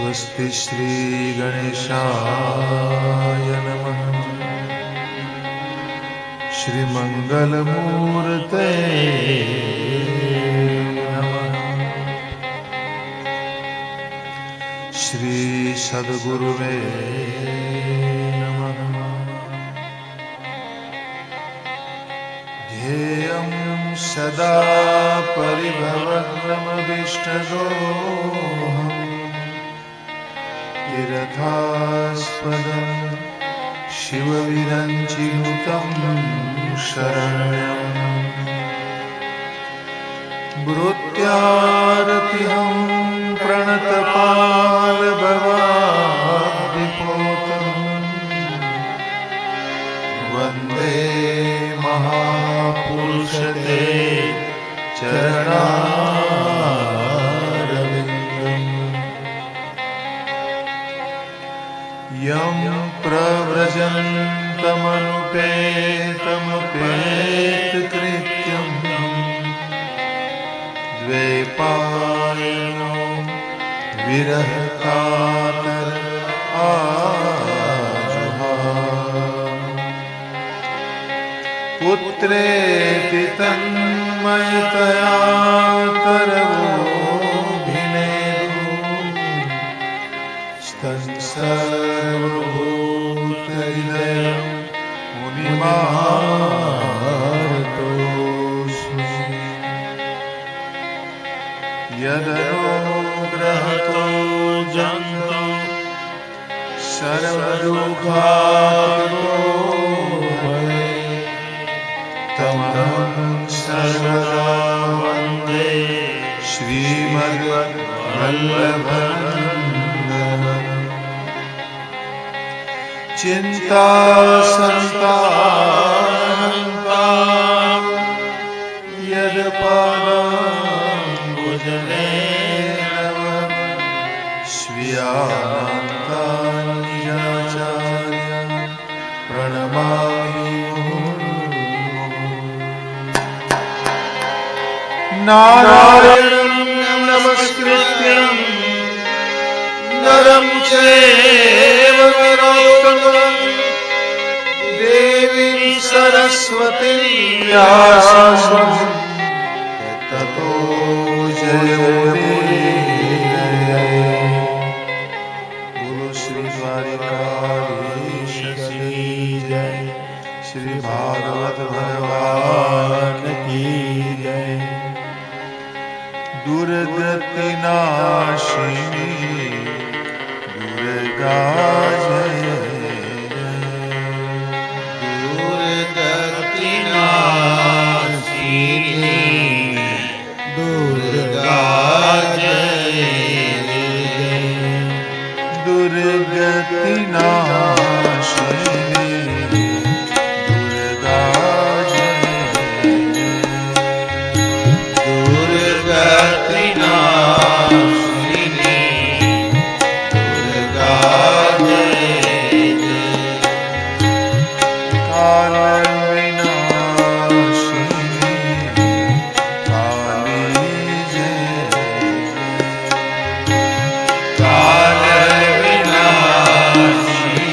स्वस्ति श्री गणेशाय नमः। श्री मंगलमूर्ते नमः। श्री सद्गुरुवे नमः। ध्येयं सदा परिभवग्नमभीष्टदोहम् तीर्थास्पदं शिवविरञ्चिनुतं शरण्यं भृत्यारतिहं प्रणतपालभवाब्धिपोतं वन्दे महापुरुषते चरणारविन्दम्। यं प्रव्रजन्तमनुपेतमपेतकृत्यं द्वैपायनो विरहकातर पुत्रेति तन्मयतया तरवोऽभिनेदुः सर्वभूतहृदयं मुनिमानतोऽस्मि। यदनुग्रहतो जन्तो सर्वदुःखार्तो तमहं सर्वदा वन्दे श्रीमद्वल्लभनन्दनम्। चिन्तासन्ताहन्तां यदपादाम्बुजनेन स्वीयान्तान्याचार्यान् प्रणमामि। नारायणं नमस्कृत्यं नरं चैव नरोत्तमं देवीं सरस्वतीं व्यासं ततो जयमुदीरये। बोलो श्री द्वारिकाधीश की जय। श्री भागवत भगवान की जय। दुर्गति नाशिनी दुर्गा जय। दुर्गति नाशिनी दुर्गा जय। दुर्गति नाशिनी दुर्गा जय। दुर्गति नाशिनी दुर्गा जय। काल विनाशिनी काली जय। काल विनाशिनी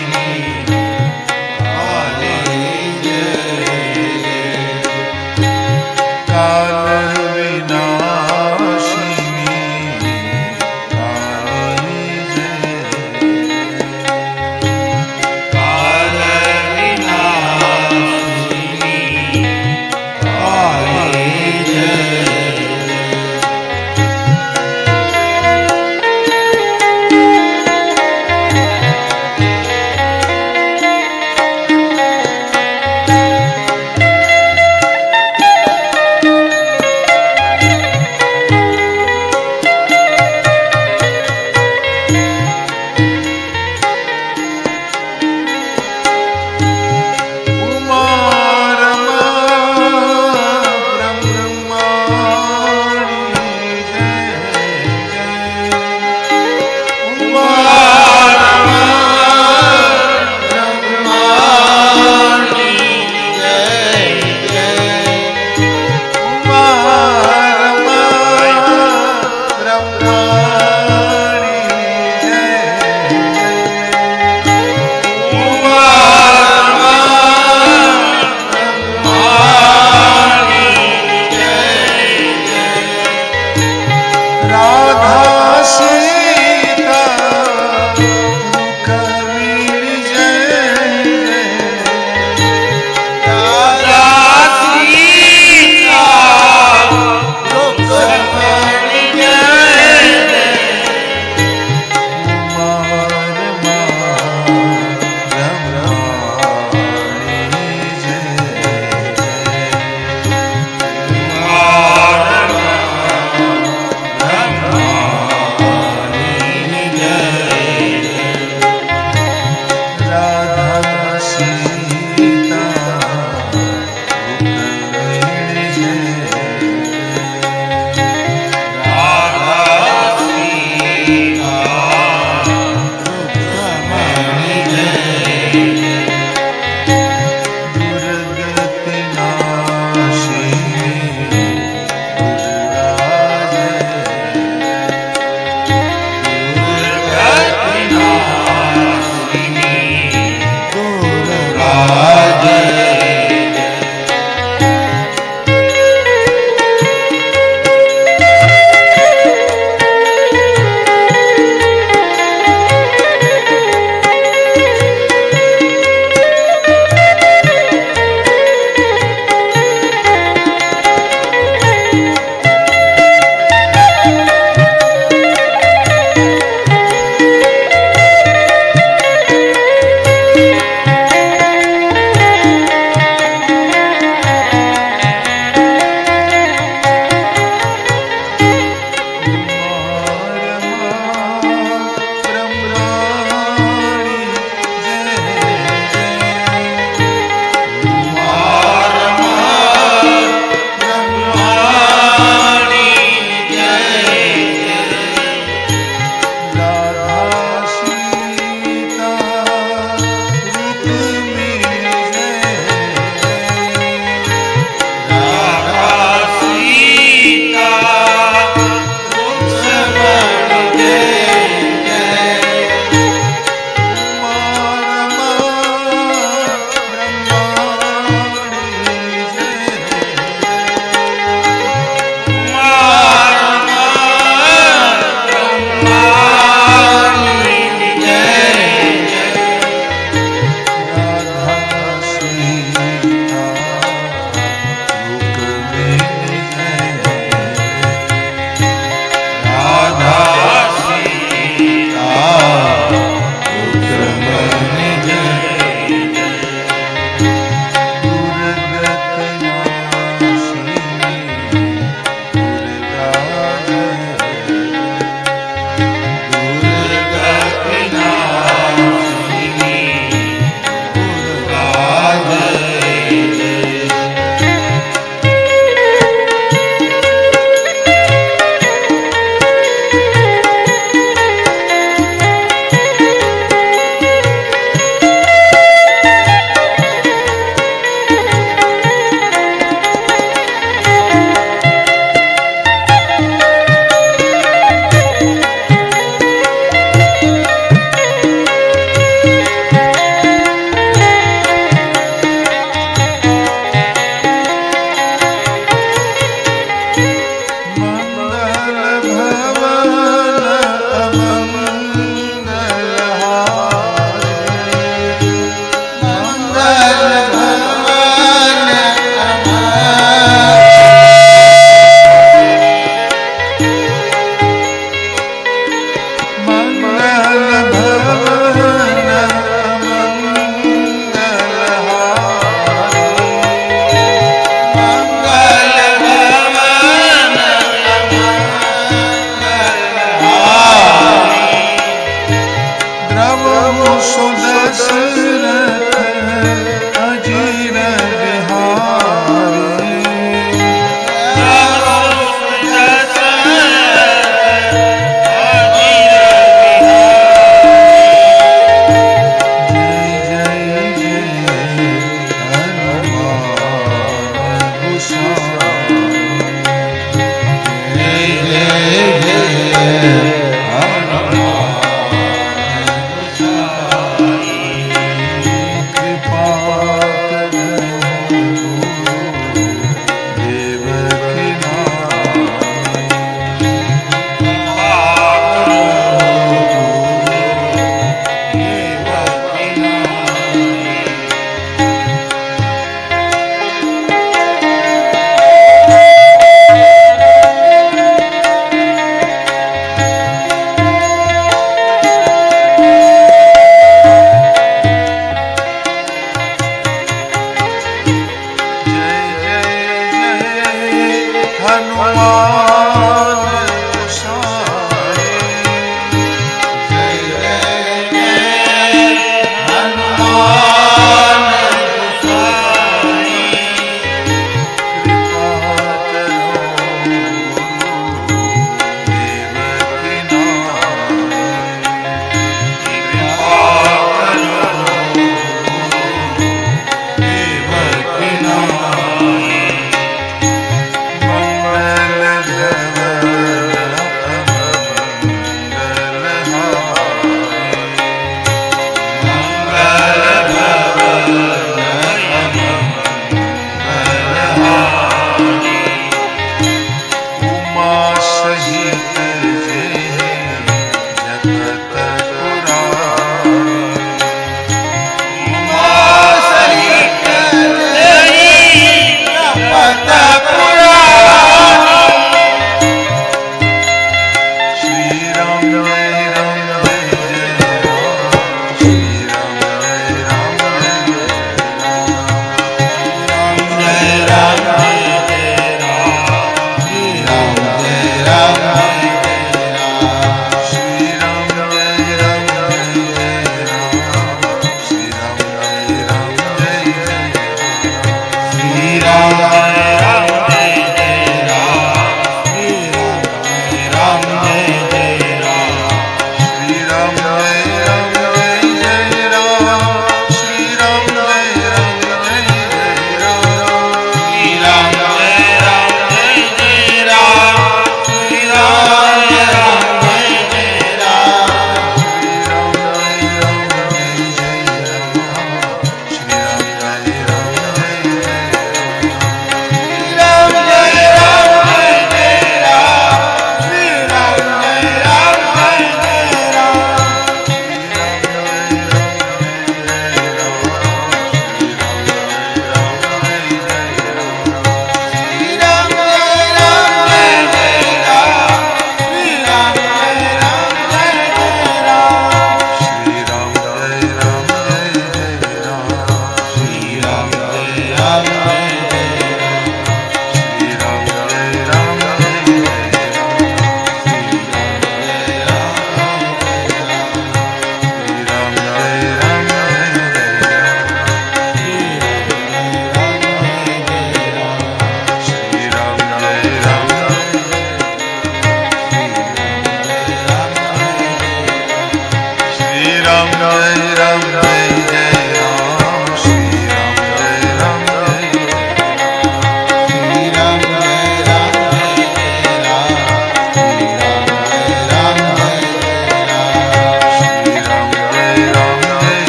રામ જય રામ જય જય રામ શ્રી રામ જય રામ જય શ્રી રામ જય રામ જય જય રામ શ્રી રામ જય રામ જય જય રામ શ્રી રામ જય રામ જય જય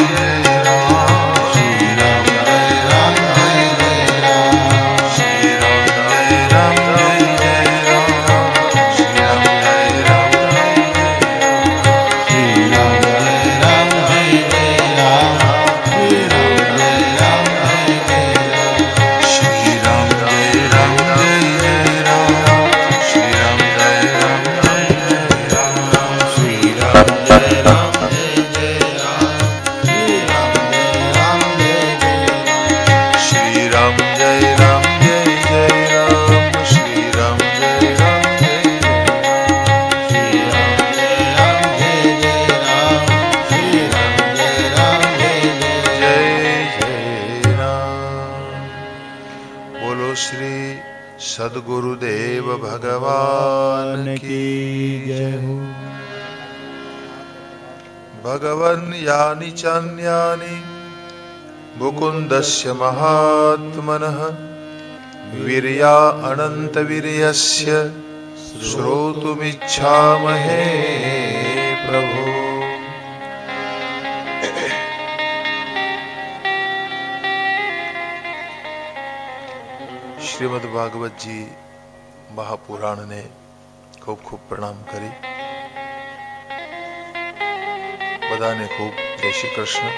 રામ શ્રી રામ જય રામ જય જય રામ શ્રી રામ જય રામ જય જય રામ શ્રી રામ જય રામ જય શ્રી રામ જય રામ જય જય રામ શ્રી રામ જય રામ જય જય રામ શ્રી રામ જય રામ જય જય રામ શ્રી રામ જય રામ જય જય રામ શ્રી રામ જય રામ જય જય રામ શ્રી રામ જય રામ જય જય રામ શ્રી રામ જય રામ જય જય રામ શ્રી રામ જય રામ જય જય રામ શ્રી રામ જય રામ જય જય રામ શ્રી રામ જય રામ જય જય જય જય રામ બોલો શ્રી સદગુરુદેવ ભગવાન કી જય ભગવન યાની ચાન્યાની મુકુંદસ્ય મહાત્મનઃ વીર્યા અનંત વીર્યસ્ય શ્રોતુમિચ્છામહે પ્રભુ. શ્રીમદ ભાગવતજી મહાપુરાણને ખૂબ ખૂબ પ્રણામ કરી બધાને ખૂબ જય શ્રી કૃષ્ણ.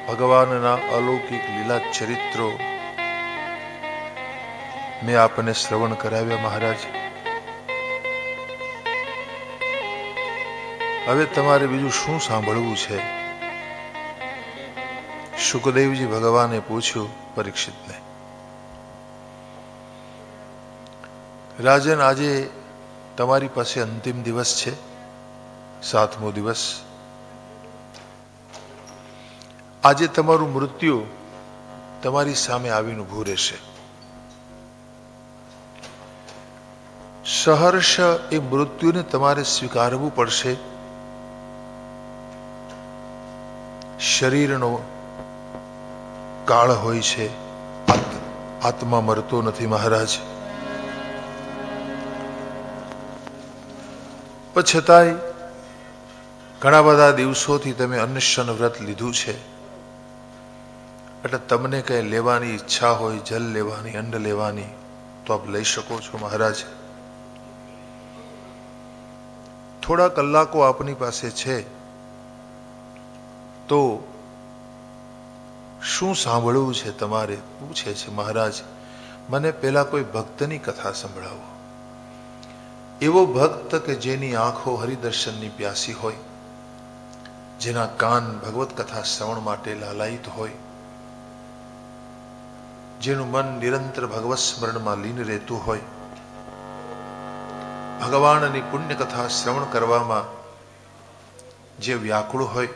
ભગવાનના અલૌકિક લીલા ચરિત્રો મેં આપને શ્રવણ કરાવ્યા મહારાજ. હવે તમારે બીજું શું સાંભળવું છે? શુકદેવજી ભગવાને પૂછ્યું પરીક્ષિતને. રાજન, આજે તમારી પાસે અંતિમ દિવસ છે, 7મો દિવસ. આજે તમારું મૃત્યુ તમારી સામે આવીને ઊભું રહેશે. સહર્ષ એ મૃત્યુને તમારે સ્વીકારવું પડશે. શરીરનો કાળ હોય છે, આત્મા મરતો નથી મહારાજ. પણ છતાંય ઘણા બધા દિવસોથી તમે અન્નશન વ્રત લીધું છે, એટલે તમને કઈ લેવાની ઈચ્છા હોય, જલ લેવાની, અન્ન લેવાની, તો આપ લઈ શકો છો મહારાજ. થોડા કલાકો આપની પાસે છે, તો શું સાંભળવું છે તમારે? પૂછે છે મહારાજ. મને પેલા કોઈ ભક્તની કથા સંભળાવો. એવો ભક્ત કે જેની આંખો હરિદર્શનની પ્યાસી હોય, જેના કાન ભગવત કથા શ્રવણ માટે લાલાયિત હોય, જેનું મન નિરંતર ભગવત સ્મરણમાં લીન રહેતું હોય, ભગવાનની પુણ્ય કથા શ્રવણ કરવામાં જે વ્યાકુળ હોય,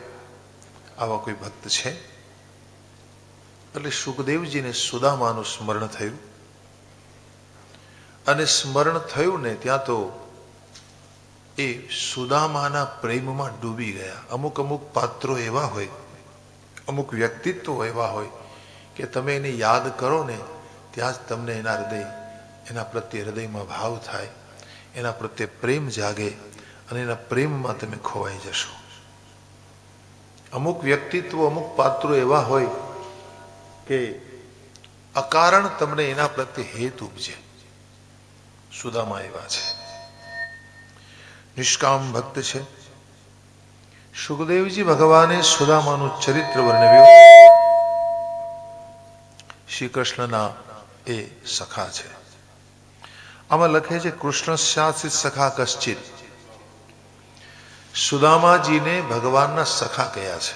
આવા કોઈ ભક્ત છે? એટલે શુકદેવજીને સુદામાનું સ્મરણ થયું. અને સ્મરણ થયું ને ત્યાં તો એ સુદામાના પ્રેમમાં ડૂબી ગયા. અમુક અમુક પાત્રો એવા હોય, અમુક વ્યક્તિત્વો એવા હોય કે તમે એને યાદ કરો ને ત્યાં જ તમને એના પ્રત્યે હૃદયમાં ભાવ થાય, એના પ્રત્યે પ્રેમ જાગે અને એના પ્રેમમાં તમે ખોવાઈ જશો. અમુક વ્યક્તિત્વો, અમુક પાત્રો એવા હોય કે અકારણ તમને એના પ્રત્યે હેત ઉપજે. સુદામા એવા છે, નિષ્કામ ભક્ત છે. સુખદેવજી ભગવાને સુદામાનું ચરિત્ર વર્ણવ્યું. શ્રી કૃષ્ણના એ સખા છે. આમાં લખે છે કૃષ્ણ શાસિત સખા કશ્ચિત. સુદામાજીને ભગવાનના સખા કયા છે,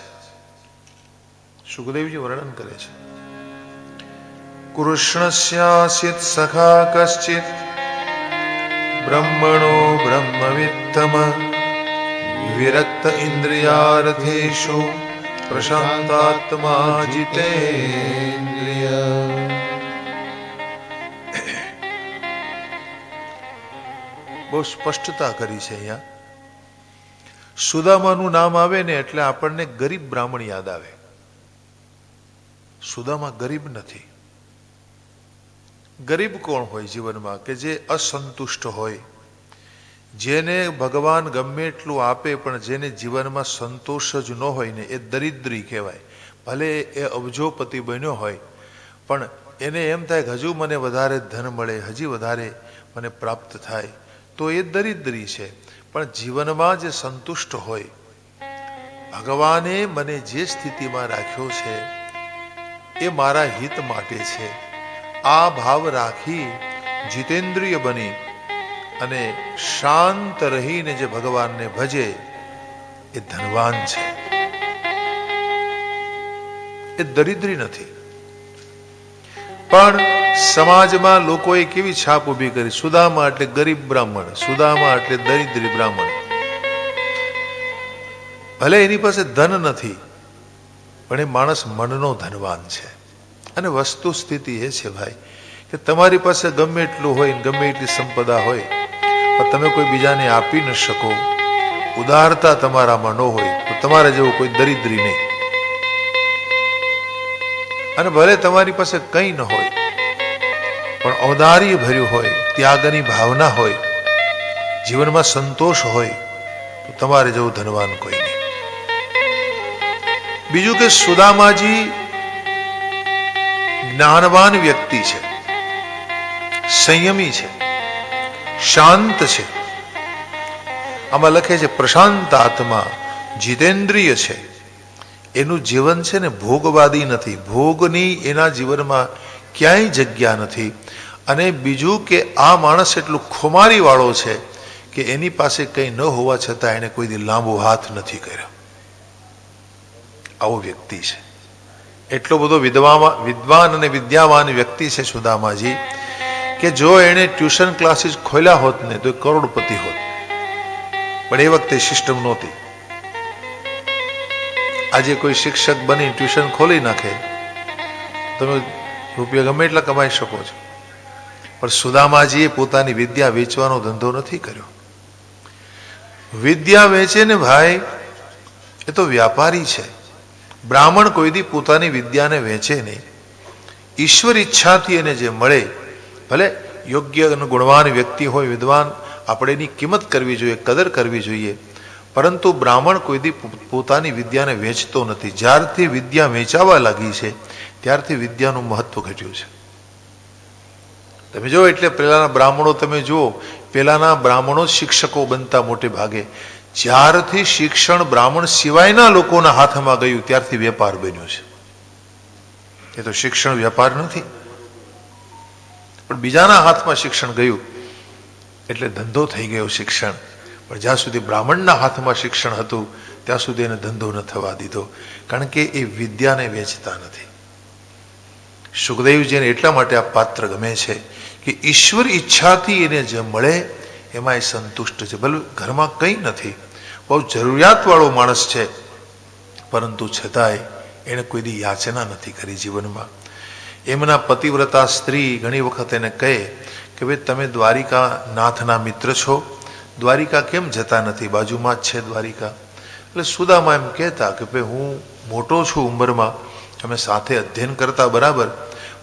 સુખદેવજી વર્ણન કરે છે. કૃષ્ણસ્યાસિત સખા કશ્ચિત બ્રહ્મણો બ્રહ્મવિત્તમ વિરક્ત ઇન્દ્રિયાર્થેષુ પ્રશાંતાત્મા જીતેન્દ્રિય. બહુ સ્પષ્ટતા કરી છે અહીંયા. સુદામાનું નામ આવે ને એટલે આપણને ગરીબ બ્રાહ્મણ યાદ આવે. સુદામા ગરીબ નથી. ગરીબ કોણ હોય જીવનમાં? કે જે અસંતુષ્ટ હોય, જેને ભગવાન ગમે એટલું આપે પણ જેને જીવનમાં સંતોષ જ ન હોય ને એ દરિદ્રી કહેવાય. ભલે એ અબજોપતિ બન્યો હોય પણ એને એમ થાય કે હજુ મને વધારે ધન મળે, હજી વધારે મને પ્રાપ્ત થાય, તો એ દરિદ્રી છે. પણ જીવનમાં જે સંતુષ્ટ હોય, ભગવાને મને જે સ્થિતિમાં રાખ્યો છે એ મારા હિત માટે છે, આ ભાવ રાખી જીતેન્દ્રિય બની અને શાંત રહીને જે ભગવાનને ભજે એ ધનવાન છે, એ દરિદ્રી નથી. પણ સમાજમાં લોકોએ કેવી છાપ ઉભી કરી? સુદામા એટલે ગરીબ બ્રાહ્મણ, સુદામા એટલે દરિદ્રી બ્રાહ્મણ. ભલે એની પાસે ધન નથી પણ એ માણસ મનનો ધનવાન છે. અને વસ્તુ સ્થિતિ એ છે ભાઈ કે તમારી પાસે ગમે એટલું હોય, ગમે એટલી સંપદા હોય, પણ તમે કોઈ બીજાને આપી ન શકો, ઉદારતા તમારામાં ન હોય, તો તમારા જેવું કોઈ દરિદ્રી નહીં. અને ભલે તમારી પાસે કંઈ ન હોય પણ ઔદાર્ય ભર્યું હોય, ત્યાગની ભાવના હોય, જીવનમાં સંતોષ હોય, તો તમારે જેવું ધનવાન કોઈ નહીં. બીજું કે સુદામાજી જ્ઞાનવાન વ્યક્તિ છે, સંયમી છે, શાંત છે. આમાં લખે છે પ્રશાંત આત્મા, જીતેન્દ્રિય છે. એનું જીવન છે ને ભોગવાદી નથી, ભોગની એના જીવનમાં ક્યાંય જગ્યા નથી. અને બીજું કે આ માણસ એટલું ખુમારી વાળો છે કે એની પાસે કંઈ ન હોવા છતાં એને કોઈ દી લાંબો હાથ નથી કર્યો. આવો વ્યક્તિ છે. એટલો બધો વિદ્વાન અને વિદ્યાવાન વ્યક્તિ છે સુદામાજી કે જો એણે ટ્યુશન ક્લાસીસ ખોલ્યા હોત ને તો એ કરોડપતિ હોત. પણ એ વખતે સિસ્ટમ નહોતી. આજે કોઈ શિક્ષક બની ટ્યુશન ખોલી નાખે, તમે રૂપિયા ગમે એટલા કમાઈ શકો છો. પણ સુદામાજીએ પોતાની વિદ્યા વેચવાનો ધંધો નથી કર્યો. વિદ્યા વેચે ને ભાઈ, એ તો વ્યાપારી છે. બ્રાહ્મણ કોઈ દી પોતાની વિદ્યાને વેચે નહીં. ઈશ્વર ઈચ્છાથી એને જે મળે, ભલે યોગ્ય અને ગુણવાન વ્યક્તિ હોય, વિદ્વાન, આપણે એની કિંમત કરવી જોઈએ, કદર કરવી જોઈએ. પરંતુ બ્રાહ્મણ કોઈ દી પોતાની વિદ્યાને વેચતો નથી. જ્યારથી વિદ્યા વેચાવા લાગી છે ત્યારથી વિદ્યાનું મહત્વ ઘટ્યું છે. તમે જો, એટલે પહેલાના બ્રાહ્મણો તમે જુઓ, પહેલાના બ્રાહ્મણો શિક્ષકો બનતા મોટે ભાગે. જ્યારથી શિક્ષણ બ્રાહ્મણ સિવાયના લોકોના હાથમાં ગયું ત્યારથી વેપાર બન્યો છે. એ તો શિક્ષણ વેપાર નથી, પણ બીજાના હાથમાં શિક્ષણ ગયું એટલે ધંધો થઈ ગયો શિક્ષણ. પણ જ્યાં સુધી બ્રાહ્મણના હાથમાં શિક્ષણ હતું ત્યાં સુધી એને ધંધો ન થવા દીધો, કારણ કે એ વિદ્યાને વેચતા નથી. સુખદેવજીને એટલા માટે આ પાત્ર ગમે છે કે ઈશ્વર ઈચ્છાથી એને જે મળે એમાં એ સંતુષ્ટ છે. ભલે ઘરમાં કંઈ નથી, બહુ જરૂરિયાતવાળો માણસ છે, પરંતુ છતાંય એણે કોઈ દી યાચના નથી કરી જીવનમાં. એમના પતિવ્રતા સ્ત્રી ઘણી વખત એને કહે કે ભાઈ તમે દ્વારિકા નાથના મિત્ર છો, દ્વારિકા કેમ જતા નથી? બાજુમાં જ છે દ્વારિકા. એટલે સુદામા એમ કહેતા કે ભાઈ હું મોટો છું ઉંમરમાં, અમે સાથે અધ્યયન કરતા બરાબર,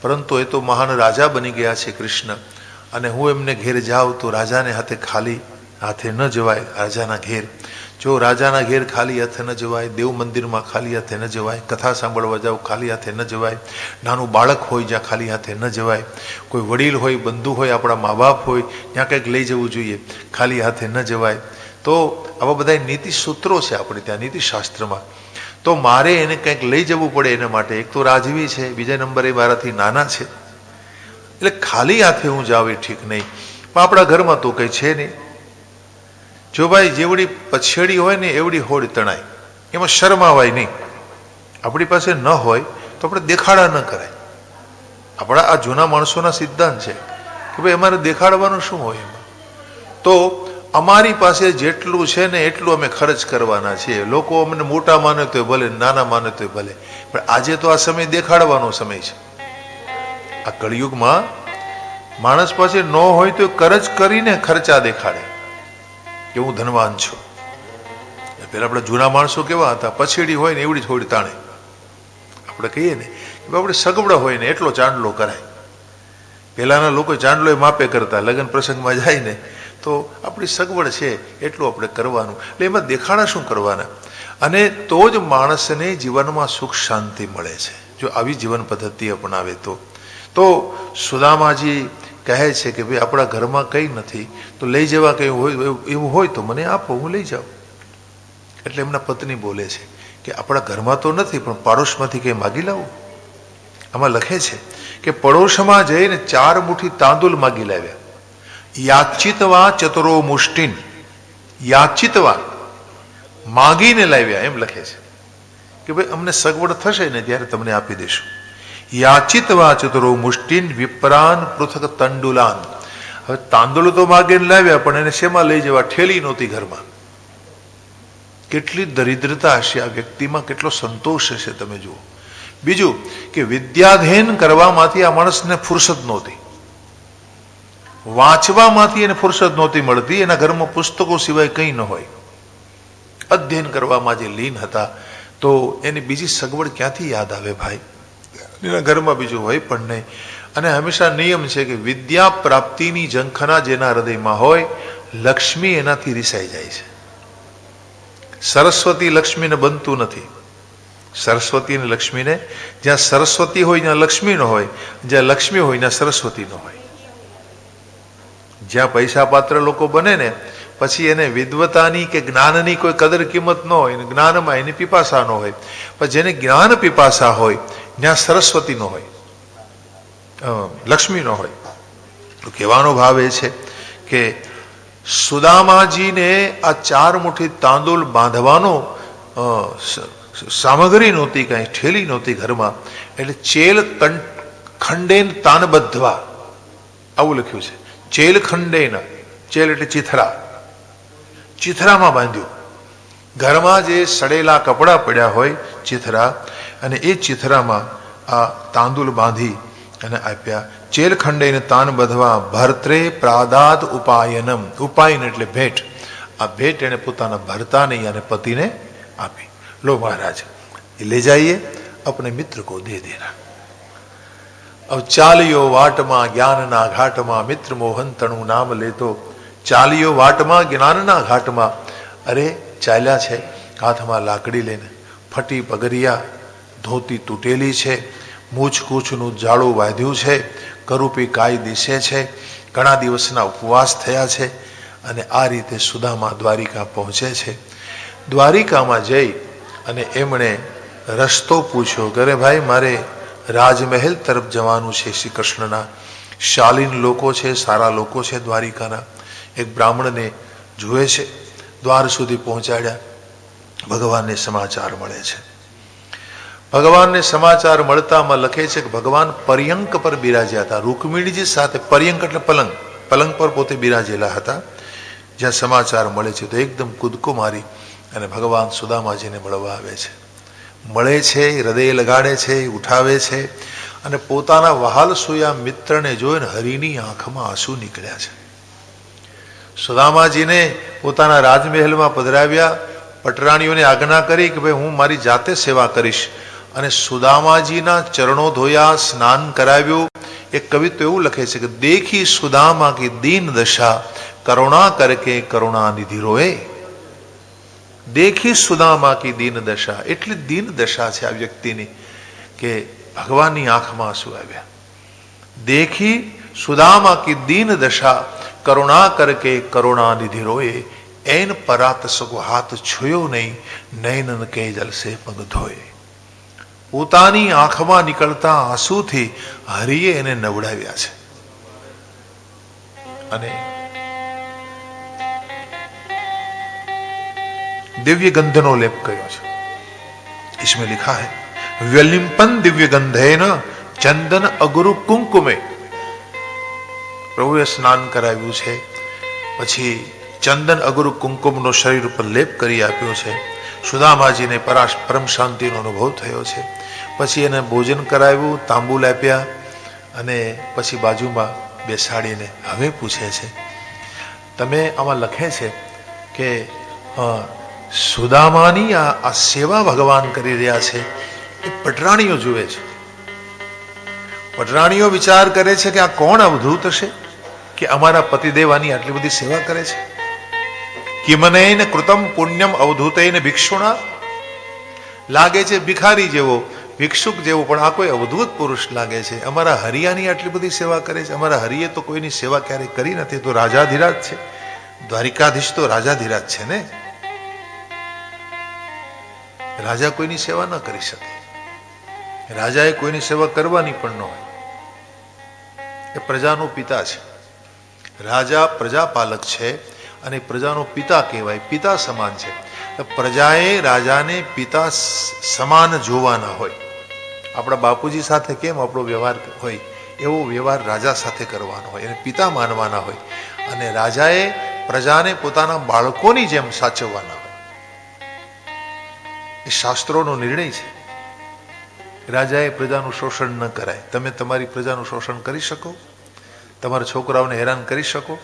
પરંતુ એ તો મહાન રાજા બની ગયા છે કૃષ્ણ, અને હું એમને ઘેર જાઉં તો રાજાને હાથે ખાલી હાથે ન જવાય. રાજાના ઘેર, જો રાજાના ઘેર ખાલી હાથે ન જવાય, દેવ મંદિરમાં ખાલી હાથે ન જવાય, કથા સાંભળવા જાવ ખાલી હાથે ન જવાય, નાનું બાળક હોય જ્યાં ખાલી હાથે ન જવાય, કોઈ વડીલ હોય, બંધુ હોય, આપણા મા બાપ હોય ત્યાં કંઈક લઈ જવું જોઈએ, ખાલી હાથે ન જવાય. તો આવા બધા નીતિ સૂત્રો છે આપણે ત્યાં નીતિશાસ્ત્રમાં. તો મારે એને કંઈક લઈ જવું પડે એના માટે. એક તો રાજવી છે, બીજા નંબરે મારાથી નાના છે, એટલે ખાલી હાથે હું જાવ એ ઠીક નહીં. પણ આપણા ઘરમાં તો કંઈ છે નહીં. જો ભાઈ જેવડી પછેડી હોય ને એવડી હોડ તણાય, એમાં શરમાવાય નહીં. આપણી પાસે ન હોય તો આપણે દેખાડા ન કરાય. આપણા આ જૂના માણસોના સિદ્ધાંત છે કે ભાઈ અમારે દેખાડવાનું શું હોય એમાં. તો અમારી પાસે જેટલું છે ને એટલું અમે ખર્ચ કરવાના છીએ. લોકો અમને મોટા માને તોય ભલે, નાના માને તોય ભલે, પણ આજે તો આ સમય દેખાડવાનો સમય છે. આ કળિયુગમાં માણસ પાસે ન હોય તો કરજ કરીને ખર્ચા દેખાડે. કે હું ધનવાન છું. પેલા આપણા જૂના માણસો કેવા હતા, પછેડી હોય ને એવડી થોડી તાણે. આપણે કહીએ ને કે આપણે સગવડ હોય ને એટલો ચાંદલો કરાય. પહેલાના લોકો ચાંદલો એ માપે કરતા. લગ્ન પ્રસંગમાં જાય ને તો આપણી સગવડ છે એટલું આપણે કરવાનું. એટલે એમાં દેખાડા શું કરવાના? અને તો જ માણસને જીવનમાં સુખ શાંતિ મળે છે, જો આવી જીવન પદ્ધતિ અપનાવે તો સુદામાજી કહે છે કે ભાઈ આપણા ઘરમાં કંઈ નથી તો લઈ જવા કંઈ હોય એવું હોય તો મને આપો, હું લઈ જાઉં. એટલે એમના પત્ની બોલે છે કે આપણા ઘરમાં તો નથી પણ પાડોશમાંથી કંઈ માગી લાવું. આમાં લખે છે કે પડોશમાં જઈને 4 મુઠ્ઠી તાંદુલ માગી લાવ્યા. યાચિતવા ચતુરો મુષ્ટિન, યાચિતવા માગીને લાવ્યા એમ લખે છે કે ભાઈ અમને સગવડ થશે ને ત્યારે તમને આપી દઈશું. યાચિતવા ચતુરો મુષ્ટિન વિપ્રાન પૃથક તંડુલાન. હવે તાંદુલ તો માગીને લાવ્યા પણ એને શેમાં લઈ જવા? ઠેલી નહોતી ઘરમાં. કેટલી દરિદ્રતા હશે આ વ્યક્તિમાં, કેટલો સંતોષ હશે તમે જુઓ. બીજું કે વિદ્યાધ્યયન કરવામાંથી આ માણસને ફુરસદ નહોતી, વાંચવામાંથી એને ફુરસદ નહોતી મળતી. એના ઘરમાં પુસ્તકો સિવાય કંઈ ન હોય. અધ્યયન કરવામાં જે લીન હતા તો એની બીજી સગવડ ક્યાંથી યાદ આવે ભાઈ? એના ઘરમાં બીજું હોય પણ નહીં. અને હંમેશા નિયમ છે કે વિદ્યા પ્રાપ્તિની ઝંખના જેના હૃદયમાં હોય, લક્ષ્મી એનાથી રિસાઈ જાય છે. સરસ્વતી લક્ષ્મીને બનતું નથી. સરસ્વતી અને લક્ષ્મીને, જ્યાં સરસ્વતી હોય ત્યાં લક્ષ્મી ન હોય, જ્યાં લક્ષ્મી હોય ત્યાં સરસ્વતી ન હોય. જ્યાં પૈસા પાત્ર લોકો બને ને પછી એને વિદ્વતાની કે જ્ઞાનની કોઈ કદર કિંમત ન હોય, જ્ઞાનમાં એની પીપાસા ન હોય. પણ જેને જ્ઞાન પીપાસા હોય ત્યાં સરસ્વતી ન હોય, લક્ષ્મી ન હોય. તો કહેવાનો ભાવ એ છે કે સુદામાજીને આ 4 મુઠ્ઠી તાંદુલ બાંધવાનો સામગ્રી નહોતી, કાંઈ ઠેલી નહોતી ઘરમાં. એટલે ચેલ ખંડેન તાન બધવા આવું લખ્યું છે. ચેલ ખંડેન, ચેલ એટલે ચીથરા, ચીથરામાં બાંધ્યું. ઘરમાં જે સડેલા કપડાં પડ્યા હોય ચીથરા, અને એ ચીથરામાં આ તાંદુલ બાંધી અને આપ્યા. ચેલ ખંડેન તાન બધવા ભર્ત્રે પ્રાદાદ ઉપાયનમ. ઉપાયન એટલે ભેટ. આ ભેટ એને પોતાના ભરતાને અને પતિને આપી. લો મહારાજ, એ ले जाइए अपने मित्र को दे देना. अब ચાલ્યો વાટમાં જ્ઞાનના ઘાટમાં, મિત્ર મોહન તણું નામ લેતો. ચાલ્યો વાટમાં જ્ઞાનના ઘાટમાં. અરે ચાલ્યા છે હાથમાં લાકડી લઈને, ફટી પગરિયા, ધોતી તૂટેલી છે, મૂછકૂછનું જાળું વાંધ્યું છે, કરૂપી કાઈ દિશે છે, ઘણા દિવસના ઉપવાસ થયા છે. અને આ રીતે સુદામા દ્વારિકા પહોંચે છે. દ્વારિકામાં જઈ અને એમણે રસ્તો પૂછ્યો કે અરે ભાઈ મારે રાજમહેલ તરફ જવાનું છે. શ્રી કૃષ્ણના શાલીન લોકો છે, સારા લોકો છે દ્વારિકાના. એક બ્રાહ્મણને જુએ છે, દ્વાર સુધી પહોંચાડ્યા. ભગવાનને સમાચાર મળે છે. ભગવાનને સમાચાર મળતામાં લખે છે કે ભગવાન પર્યંક પર બિરાજ્યા હતા. રૂકમિણીજી સાથે, પર્યંક એટલે પલંગ, પલંગ પર પોતે બિરાજેલા હતા. જ્યાં સમાચાર મળે છે તો એકદમ કૂદકો મારી અને ભગવાન સુદામાજીને મળવા આવે છે. મળે છે, હૃદય લગાડે છે, ઉઠાવે છે. અને પોતાના વહાલ સોયા મિત્રને જોઈને હરિની આંખમાં આંસુ નીકળ્યા છે. સુદામાજીને પોતાના રાજમહેલમાં પધરાવ્યા. પટરાણીઓને આજ્ઞા કરી કે ભાઈ હું મારી જાતે સેવા કરીશ. અને સુદામાજીના ચરણો ધોયા, સ્નાન કરાવ્યું. એક કવિ તો એવું લખે છે કે દેખી સુદામા કી દીન દશા, કરુણા કરકે કરુણા નિધિ રોએ. દેખી સુદામા કી દીન દશા, એટલી દીન દશા છે આ વ્યક્તિની કે ભગવાનની આંખમાં આંસુ આવ્યા. દેખી સુદામા કી દીન દશા, કરુણા કરકે કરુણા નિધિ રોએ. એન પરાત સગો હાથ છોયો નહીં, નૈનન કે જલ સે પગ ધોએ. પોતાની આંખમાં નીકળતા આંસુથી હરિએ એને નવડાવ્યા છે. અને दिव्य गंधनो लेप કર્યો છે. इसमें लिखा है व्यलिंपन दिव्य गंधेन चंदन अगुरु कुंकुमे. પ્રભુએ સ્નાન કરાવ્યું છે, પછી ચંદન અગુરુ કુંકુમનો શરીર ઉપર લેપ કરી આપ્યો છે. સુદામાજીને પરમ શાંતિનો અનુભવ થયો છે. પછી એને ભોજન કરાવ્યું, તાંબુલ આપ્યા અને પછી બાજુમાં બેસાડીને હવે પૂછે છે, તમે આમાં લખે છે કે સુદામાની આ સેવા ભગવાન કરી રહ્યા છે એ પટરાણીઓ જુએ છે. પટરાણીઓ વિચાર કરે છે કે આ કોણ અવધૂત હશે કે અમારા પતિદેવાની આટલી બધી સેવા કરે છે. કિમનેન કૃતમ પુણ્યમ અવધૂતેન ભિક્ષુણા, લાગે છે ભિખારી જેવો, ભિક્ષુક જેવો, પણ આ કોઈ અવધૂત પુરુષ લાગે છે. અમારા હરિયાની આટલી બધી સેવા કરે છે. અમારા હરિએ તો કોઈની સેવા ક્યારેય કરી નથી. તો રાજાધિરાજ છે, દ્વારિકાધીશ તો રાજાધિરાજ છે ને. રાજા કોઈની સેવા ન કરી શકે. રાજાએ કોઈની સેવા કરવાની પણ ન હોય. એ પ્રજાનો પિતા છે. રાજા પ્રજાપાલક છે અને પ્રજાનો પિતા કહેવાય, પિતા સમાન છે. પ્રજાએ રાજાને પિતા સમાન જોવાના હોય. આપણા બાપુજી સાથે કેમ આપણો વ્યવહાર હોય એવો વ્યવહાર રાજા સાથે કરવાનો હોય, એને પિતા માનવાના હોય. અને રાજાએ પ્રજાને પોતાના બાળકોની જેમ સાચવવાના હોય. એ શાસ્ત્રોનો નિર્ણય છે. રાજાએ પ્રજાનું શોષણ ન કરાય. તમે તમારી પ્રજાનું શોષણ કરી શકો? તમારા છોકરાઓને હેરાન કરી શકો?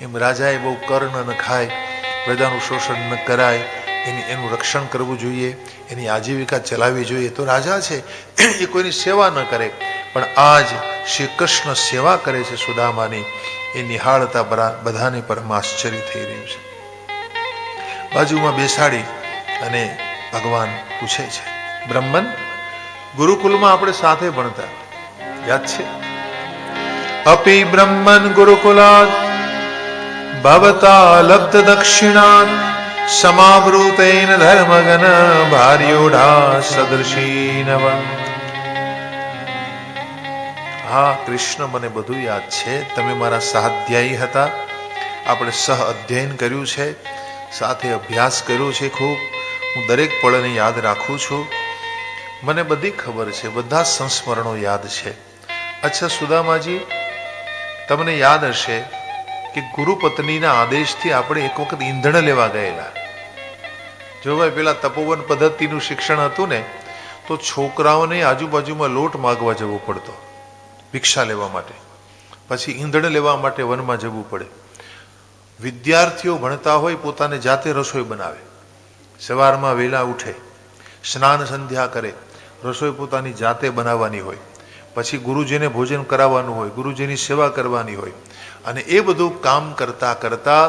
એમ રાજાએ બહુ કર ન ખાય, પ્રજાનું શોષણ ન કરાય, એનું રક્ષણ કરવું જોઈએ, એની આજીવિકા ચલાવવી જોઈએ. તો રાજા છે એ કોઈની સેવા ન કરે. પણ આજ શ્રી કૃષ્ણ સેવા કરે છે સુદામાની. એ નિહાળતા બધાને પરમ આશ્ચર્ય થઈ રહ્યું છે. બાજુમાં બેસાડી અને ભગવાન પૂછે છે, બ્રહ્મન, ગુરુકુલમાં આપણે સાથે ભણતા, યાદ છે? અપી બ્રહ્મન ગુરુકુલાત ભવતા લબ્ધ દક્ષિણાત સમાવૃતેન ધર્મગન ભાર્યોઢા સદૃશીનવ. હા કૃષ્ણ, મને બધું યાદ છે. તમે મારા સહાધ્યાયી હતા. આપણે સહ અધ્યયન કર્યું છે, સાથે અભ્યાસ કર્યો છે ખૂબ. હું દરેક પળને યાદ રાખું છું. મને બધી ખબર છે, બધા સંસ્મરણો યાદ છે. અચ્છા સુદામાજી, તમને યાદ હશે કે ગુરુપત્નીના આદેશથી આપણે એક વખત ઈંધણ લેવા ગયેલા. જો ભાઈ પેલા તપોવન પદ્ધતિનું શિક્ષણ હતું ને, તો છોકરાઓને આજુબાજુમાં લોટ માગવા જવું પડતો ભિક્ષા લેવા માટે, પછી ઈંધણ લેવા માટે વનમાં જવું પડે. વિદ્યાર્થીઓ ભણતા હોય પોતાને જાતે રસોઈ બનાવે. સવારમાં વહેલા ઉઠે, સ્નાન સંધ્યા કરે, રસોઈ પોતાની જાતે બનાવવાની હોય. પછી ગુરુજીને ભોજન કરાવવાનું હોય, ગુરુજીની સેવા કરવાની હોય. અને એ બધું કામ કરતા કરતા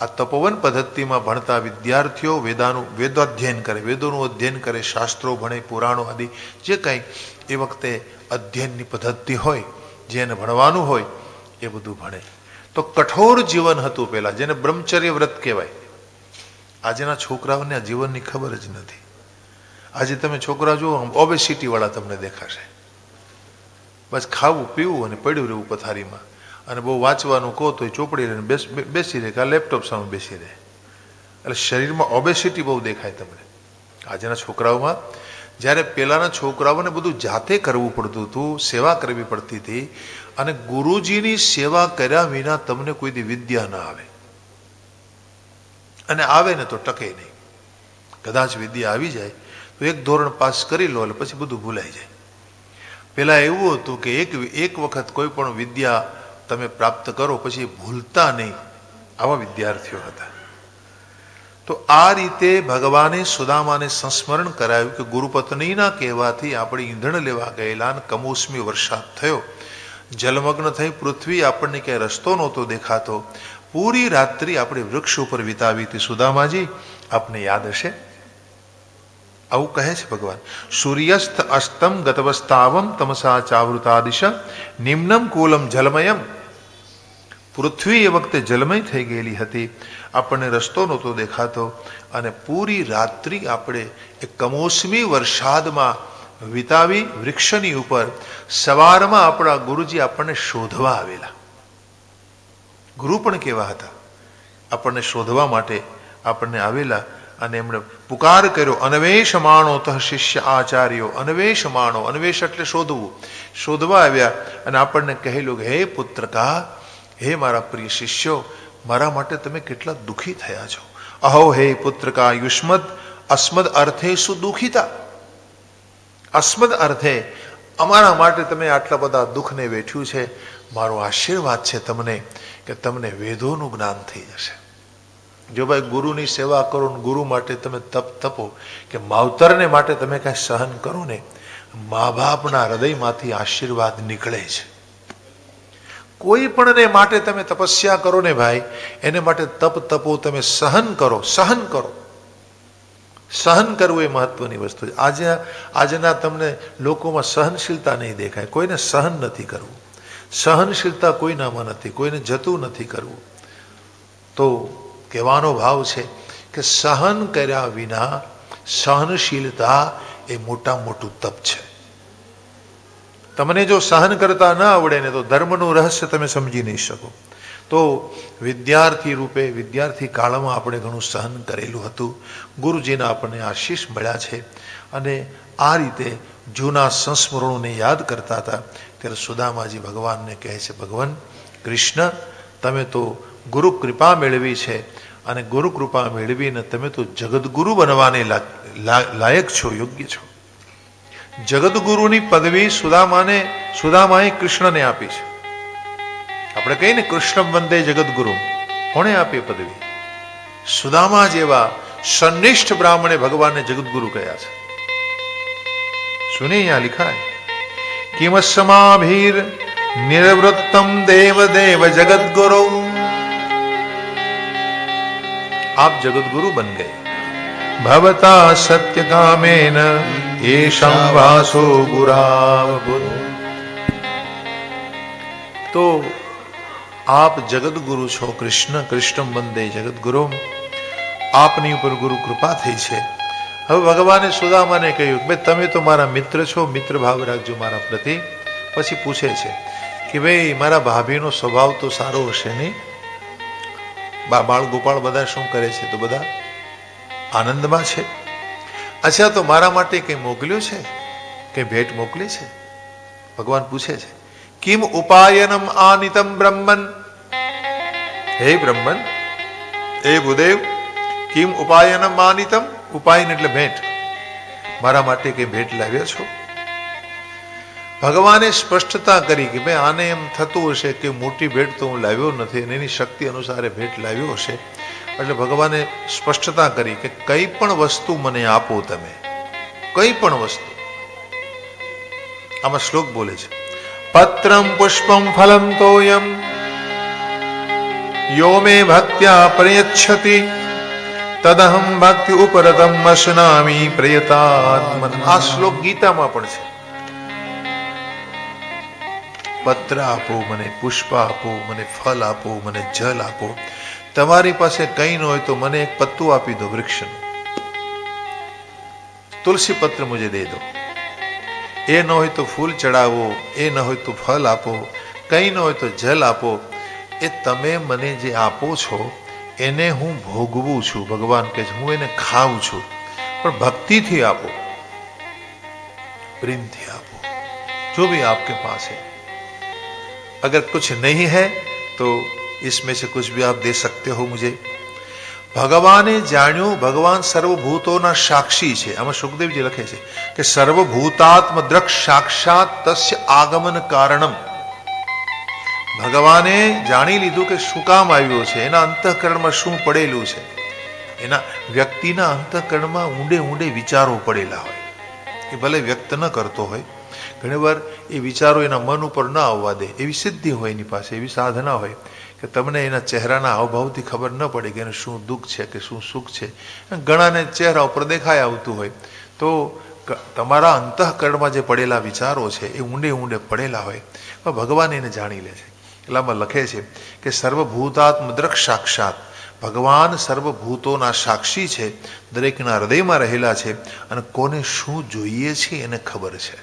આ તપોવન પદ્ધતિમાં ભણતા વિદ્યાર્થીઓ વેદાધ્યયન કરે, વેદોનું અધ્યયન કરે, શાસ્ત્રો ભણે, પુરાણો આદિ જે કંઈ એ વખતે અધ્યયનની પદ્ધતિ હોય, જેને ભણવાનું હોય એ બધું ભણે. તો કઠોર જીવન હતું પહેલા, જેને બ્રહ્મચર્ય વ્રત કહેવાય. આજના છોકરાઓને આ જીવનની ખબર જ નથી. આજે તમે છોકરા જુઓ, ઓબેસિટી વાળા તમને દેખાશે. બસ ખાવું પીવું અને પડ્યું રહેવું પથારીમાં, અને બહુ વાંચવાનું કહો તો ચોપડી લઈને બેસી રહે, કે લેપટોપ સામે બેસી રહે. એટલે શરીરમાં ઓબેસિટી બહુ દેખાય તમને આજના છોકરાઓમાં. જ્યારે પહેલાના છોકરાઓને બધું જાતે કરવું પડતું હતું, સેવા કરવી પડતી હતી. અને ગુરુજીની સેવા કર્યા વિના તમને કોઈ દી વિદ્યા ના આવે, અને આવે ને તો ટકે નહીં. કદાચ વિદ્યા આવી જાય તો એક ધોરણ પાસ કરી લો એટલે પછી બધું ભૂલાઈ જાય. પેલા એવું હતું કે એક વખત કોઈ પણ વિદ્યા તમે પ્રાપ્ત કરો પછી ભૂલતા નહીં, આવા વિદ્યાર્થીઓ હતા. તો આ રીતે ભગવાને સુદામાને સંસ્મરણ કરાવ્યું કે ગુરુપત્નીના કહેવાથી આપણે ઈંધણ લેવા ગયેલા અને કમોસમી વરસાદ થયો, જલમગ્ન થઈ પૃથ્વી, આપણને ક્યાંય રસ્તો નહોતો દેખાતો. પૂરી રાત્રિ આપણે વૃક્ષ ઉપર વિતાવી હતી. સુદામાજી, આપને યાદ હશે? આવું કહે છે ભગવાન. સૂર્યસ્થ અસ્તમ ગતવસ્તાવમ તમસા ચાવૃતા દિશા નિમ્નમ કુલમ જલમયમ. પૃથ્વી એ વખતે જલમય થઈ ગયેલી હતી, આપણને રસ્તો નહોતો દેખાતો. અને પૂરી રાત્રિ આપણે એક કમોસમી વરસાદમાં વિતાવી વૃક્ષની ઉપર. સવારમાં આપણા ગુરુજી આપણને શોધવા આવેલા. ગુરુ પણ કેવા હતા, આપણને શોધવા માટે આપણને આવેલા. અને એમણે પુકાર કર્યો, અન્વેષમાણો તઃ શિષ્ય આચાર્યો. અન્વેષમાણો, અન્વેષ એટલે શોધવું. શોધવા આવ્યા અને આપણને કહેલું કે હે પુત્રકા, હે મારા પ્રિય શિષ્યો, મારા માટે તમે કેટલા દુઃખી થયા છો. અહો હે પુત્રકા યુષ્મદ અસ્મદ અર્થે સુદુઃખિતા. અસ્મદ અર્થે અમારા માટે તમે આટલા બધા દુઃખને વેઠ્યું છે. મારો આશીર્વાદ છે તમને કે તમને વેદોનું જ્ઞાન થઈ જશે. જો ભાઈ ગુરુની સેવા કરો ને ગુરુ માટે તમે તપ તપો કે માવતરને માટે તમે કાંઈ સહન કરો ને, મા બાપના હૃદયમાંથી આશીર્વાદ નીકળે છે. કોઈ પણને માટે તમે તપસ્યા કરો ને ભાઈ, એને માટે તપ તપો, તમે સહન કરો. સહન કરવું એ મહત્વની વસ્તુ છે. આજના તમને લોકોમાં સહનશીલતા નહીં દેખાય. કોઈને સહન નથી કરવું, સહનશીલતા કોઈનામાં નથી, કોઈને જતું નથી કરવું. તો કહેવાનો ભાવ છે કે સહન કર્યા વિના સહનશીલતા એ મોટું તપ છે. તમને જો સહન કરતા ન આવડે ને તો ધર્મનું રહસ્ય તમે સમજી નહીં શકો. તો વિદ્યાર્થી રૂપે વિદ્યાર્થી કાળમાં આપણે ઘણું સહન કરેલું હતું. ગુરુજીના આપણને આશીષ મળ્યા છે. અને આ રીતે જૂના સંસ્મરણોને યાદ કરતા હતા ત્યારે સુદામાજી ભગવાનને કહે છે, ભગવાન કૃષ્ણ, તમે તો ગુરુ કૃપા મેળવી છે અને ગુરુ કૃપા મેળવીને તમે તો જગદગુરુ બનવાને લાયક છો, યોગ્ય છો. જગદગુરુની પદવી સુદામાએ કૃષ્ણને આપી છે. આપણે કહીએ ને કૃષ્ણ વંદે જગદગુરુ, કોણે આપી પદવી? સુદામા જેવા સન્નિષ્ઠ બ્રાહ્મણે ભગવાનને જગદગુરુ કહ્યા છે. સુને અહીંયા लिखा है, किमस्माभिर निर्वृत्तम देव देव जगदगुरु, आप जगदगुरु बन गए. भवता सत्य कामेन येषां वासो गुरावभूत्. तो आप जगदगुरु છો કૃષ્ણ. કૃષ્ણ વંદે જગદગુરુ, આપની ઉપર ગુરુ કૃપા થઈ છે. હવે ભગવાને સુદામાને કહ્યું કે ભાઈ તમે તો મારા મિત્ર છો, મિત્ર ભાવ રાખજો મારા પ્રતિ. પછી પૂછે છે કે ભાઈ મારા ભાભીનો સ્વભાવ તો સારો હશે નહીં? બાળ ગોપાળ બધા શું કરે છે? તો બધા આનંદમાં છે. અચ્છા, તો મારા માટે કંઈ મોકલ્યું છે? કંઈ ભેટ મોકલી છે? ભગવાન પૂછે છે, કિમ ઉપાયનમ આનિતમ બ્રહ્મન. હે બ્રહ્મન, હે ભૂદેવ, કિમ ઉપાયનમ આનિતમ. ઉપાયન એટલે ભેટ. મારા માટે કંઈ ભેટ લાવ્યા છો? ભગવાને સ્પષ્ટતા કરી કે ભાઈ આને એમ થતું હશે કે મોટી ભેટ તો હું લાવ્યો નથી અને એની શક્તિ અનુસારે ભેટ લાવ્યો હશે. એટલે ભગવાને સ્પષ્ટતા કરી કે કઈ પણ વસ્તુ મને આપો તમે, કઈ પણ વસ્તુ. આમાં શ્લોક બોલે છે, પત્રમ પુષ્પમ ફલમ તોયમ યો મે ભક્ત્યા પ્રયચ્છતિ તદહમ ભક્તિ ઉપરતમ અશ્નામી પ્રયતાત્મન. આ શ્લોક ગીતામાં પણ છે. પત્ર આપો, મને પુષ્પ આપો, મને ફલ આપો, મને જલ આપો. તમારી પાસે કંઈ ન હોય તો મને એક પત્તું આપી દો વૃક્ષનું. તુલસી પત્ર મુજે દે દો. એ ન હોય તો ફૂલ ચડાવો, એ ન હોય તો ફલ આપો, કંઈ ન હોય તો જલ આપો. એ તમે મને જે આપો છો એને હું ભોગવું છું. ભગવાન કહે છે હું એને ખાઉં છું, પણ ભક્તિથી આપો, પ્રેમથી આપો. जो भी आपके पास है, अगर कुछ नहीं है तो इसमें से कुछ भी आप दे सकते हो मुझे. ભગવાને જાણ્યું ભગવાન સર્વભૂતોના સાક્ષી છે. આમાં સુખદેવજી લખે છે કે સર્વભૂતાત્મ દ્રક્ષ સાક્ષાત તસ્ય આગમન કારણમ. ભગવાને જાણી લીધું કે શું કામ આવ્યો છે, એના અંતઃકરણમાં શું પડેલું છે. એના વ્યક્તિના અંતઃકરણમાં ઊંડે ઊંડે વિચારો પડેલા હોય, એ ભલે વ્યક્ત ન કરતો હોય. ઘણીવાર એ વિચારો એના મન ઉપર ન આવવા દે. એવી સિદ્ધિ હોય એની પાસે, એવી સાધના હોય કે તમને એના ચહેરાના હાવભાવથી ખબર ન પડે કે એને શું દુઃખ છે કે શું સુખ છે. ઘણાને ચહેરા ઉપર દેખાય આવતું હોય. તો તમારા અંતઃકરણમાં જે પડેલા વિચારો છે એ ઊંડે ઊંડે પડેલા હોય, પણ ભગવાન એને જાણી લે છે. એટલામાં લખે છે કે સર્વભૂતાત્મ દ્રક્ષ સાક્ષાત. ભગવાન સર્વભૂતોના સાક્ષી છે, દરેકના હૃદયમાં રહેલા છે અને કોને શું જોઈએ છે એને ખબર છે.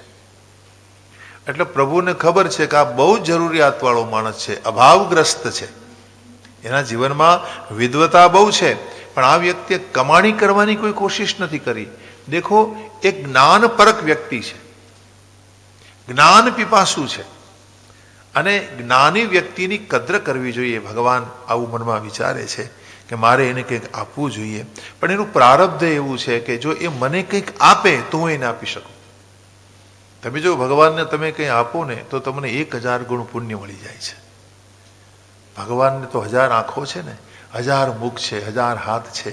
એટલે પ્રભુને ખબર છે કે આ બહુ જરૂરિયાતવાળો માણસ છે, અભાવગ્રસ્ત છે, એના જીવનમાં વિદ્વતા બહુ છે, પણ આ વ્યક્તિએ કમાણી કરવાની કોઈ કોશિશ નથી કરી. દેખો, એક જ્ઞાનપરક વ્યક્તિ છે, જ્ઞાન પીપાસુ છે, અને જ્ઞાની વ્યક્તિની કદર કરવી જોઈએ. ભગવાન આવું મનમાં વિચારે છે કે મારે એને કંઈક આપવું જોઈએ, પણ એનું પ્રારબ્ધ એવું છે કે જો એ મને કંઈક આપે તો હું એને આપી શકું. તમે જો ભગવાનને તમે કંઈ આપો ને તો તમને 1000 ગણું પુણ્ય મળી જાય છે. ભગવાનને તો 1000 આંખો છે ને, 1000 મુખ છે, 1000 હાથ છે.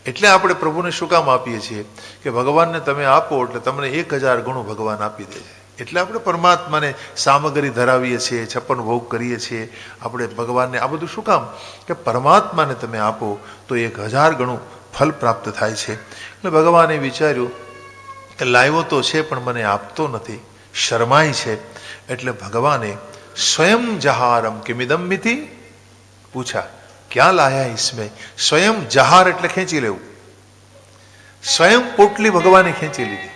એટલે આપણે પ્રભુને શું કામ આપીએ છીએ કે ભગવાનને તમે આપો એટલે તમને 1000 ગણું ભગવાન આપી દે છે. એટલે આપણે પરમાત્માને સામગ્રી ધરાવીએ છીએ, 56 ભોગ કરીએ છીએ. આપણે ભગવાનને આ બધું શું કામ કે પરમાત્માને તમે આપો તો 1000 ગણું ફલ પ્રાપ્ત થાય છે. એટલે ભગવાને વિચાર્યું કે લાવ્યો તો છે પણ મને આપતો નથી, શરમાય છે. એટલે ભગવાને સ્વયં જહારમ કિમિદમ મિતિ પૂછા, ક્યાં લાયા इसमें? સ્વયં જહાર એટલે ખેંચી લેવું. સ્વયં પોટલી ભગવાને ખેંચી લીધી.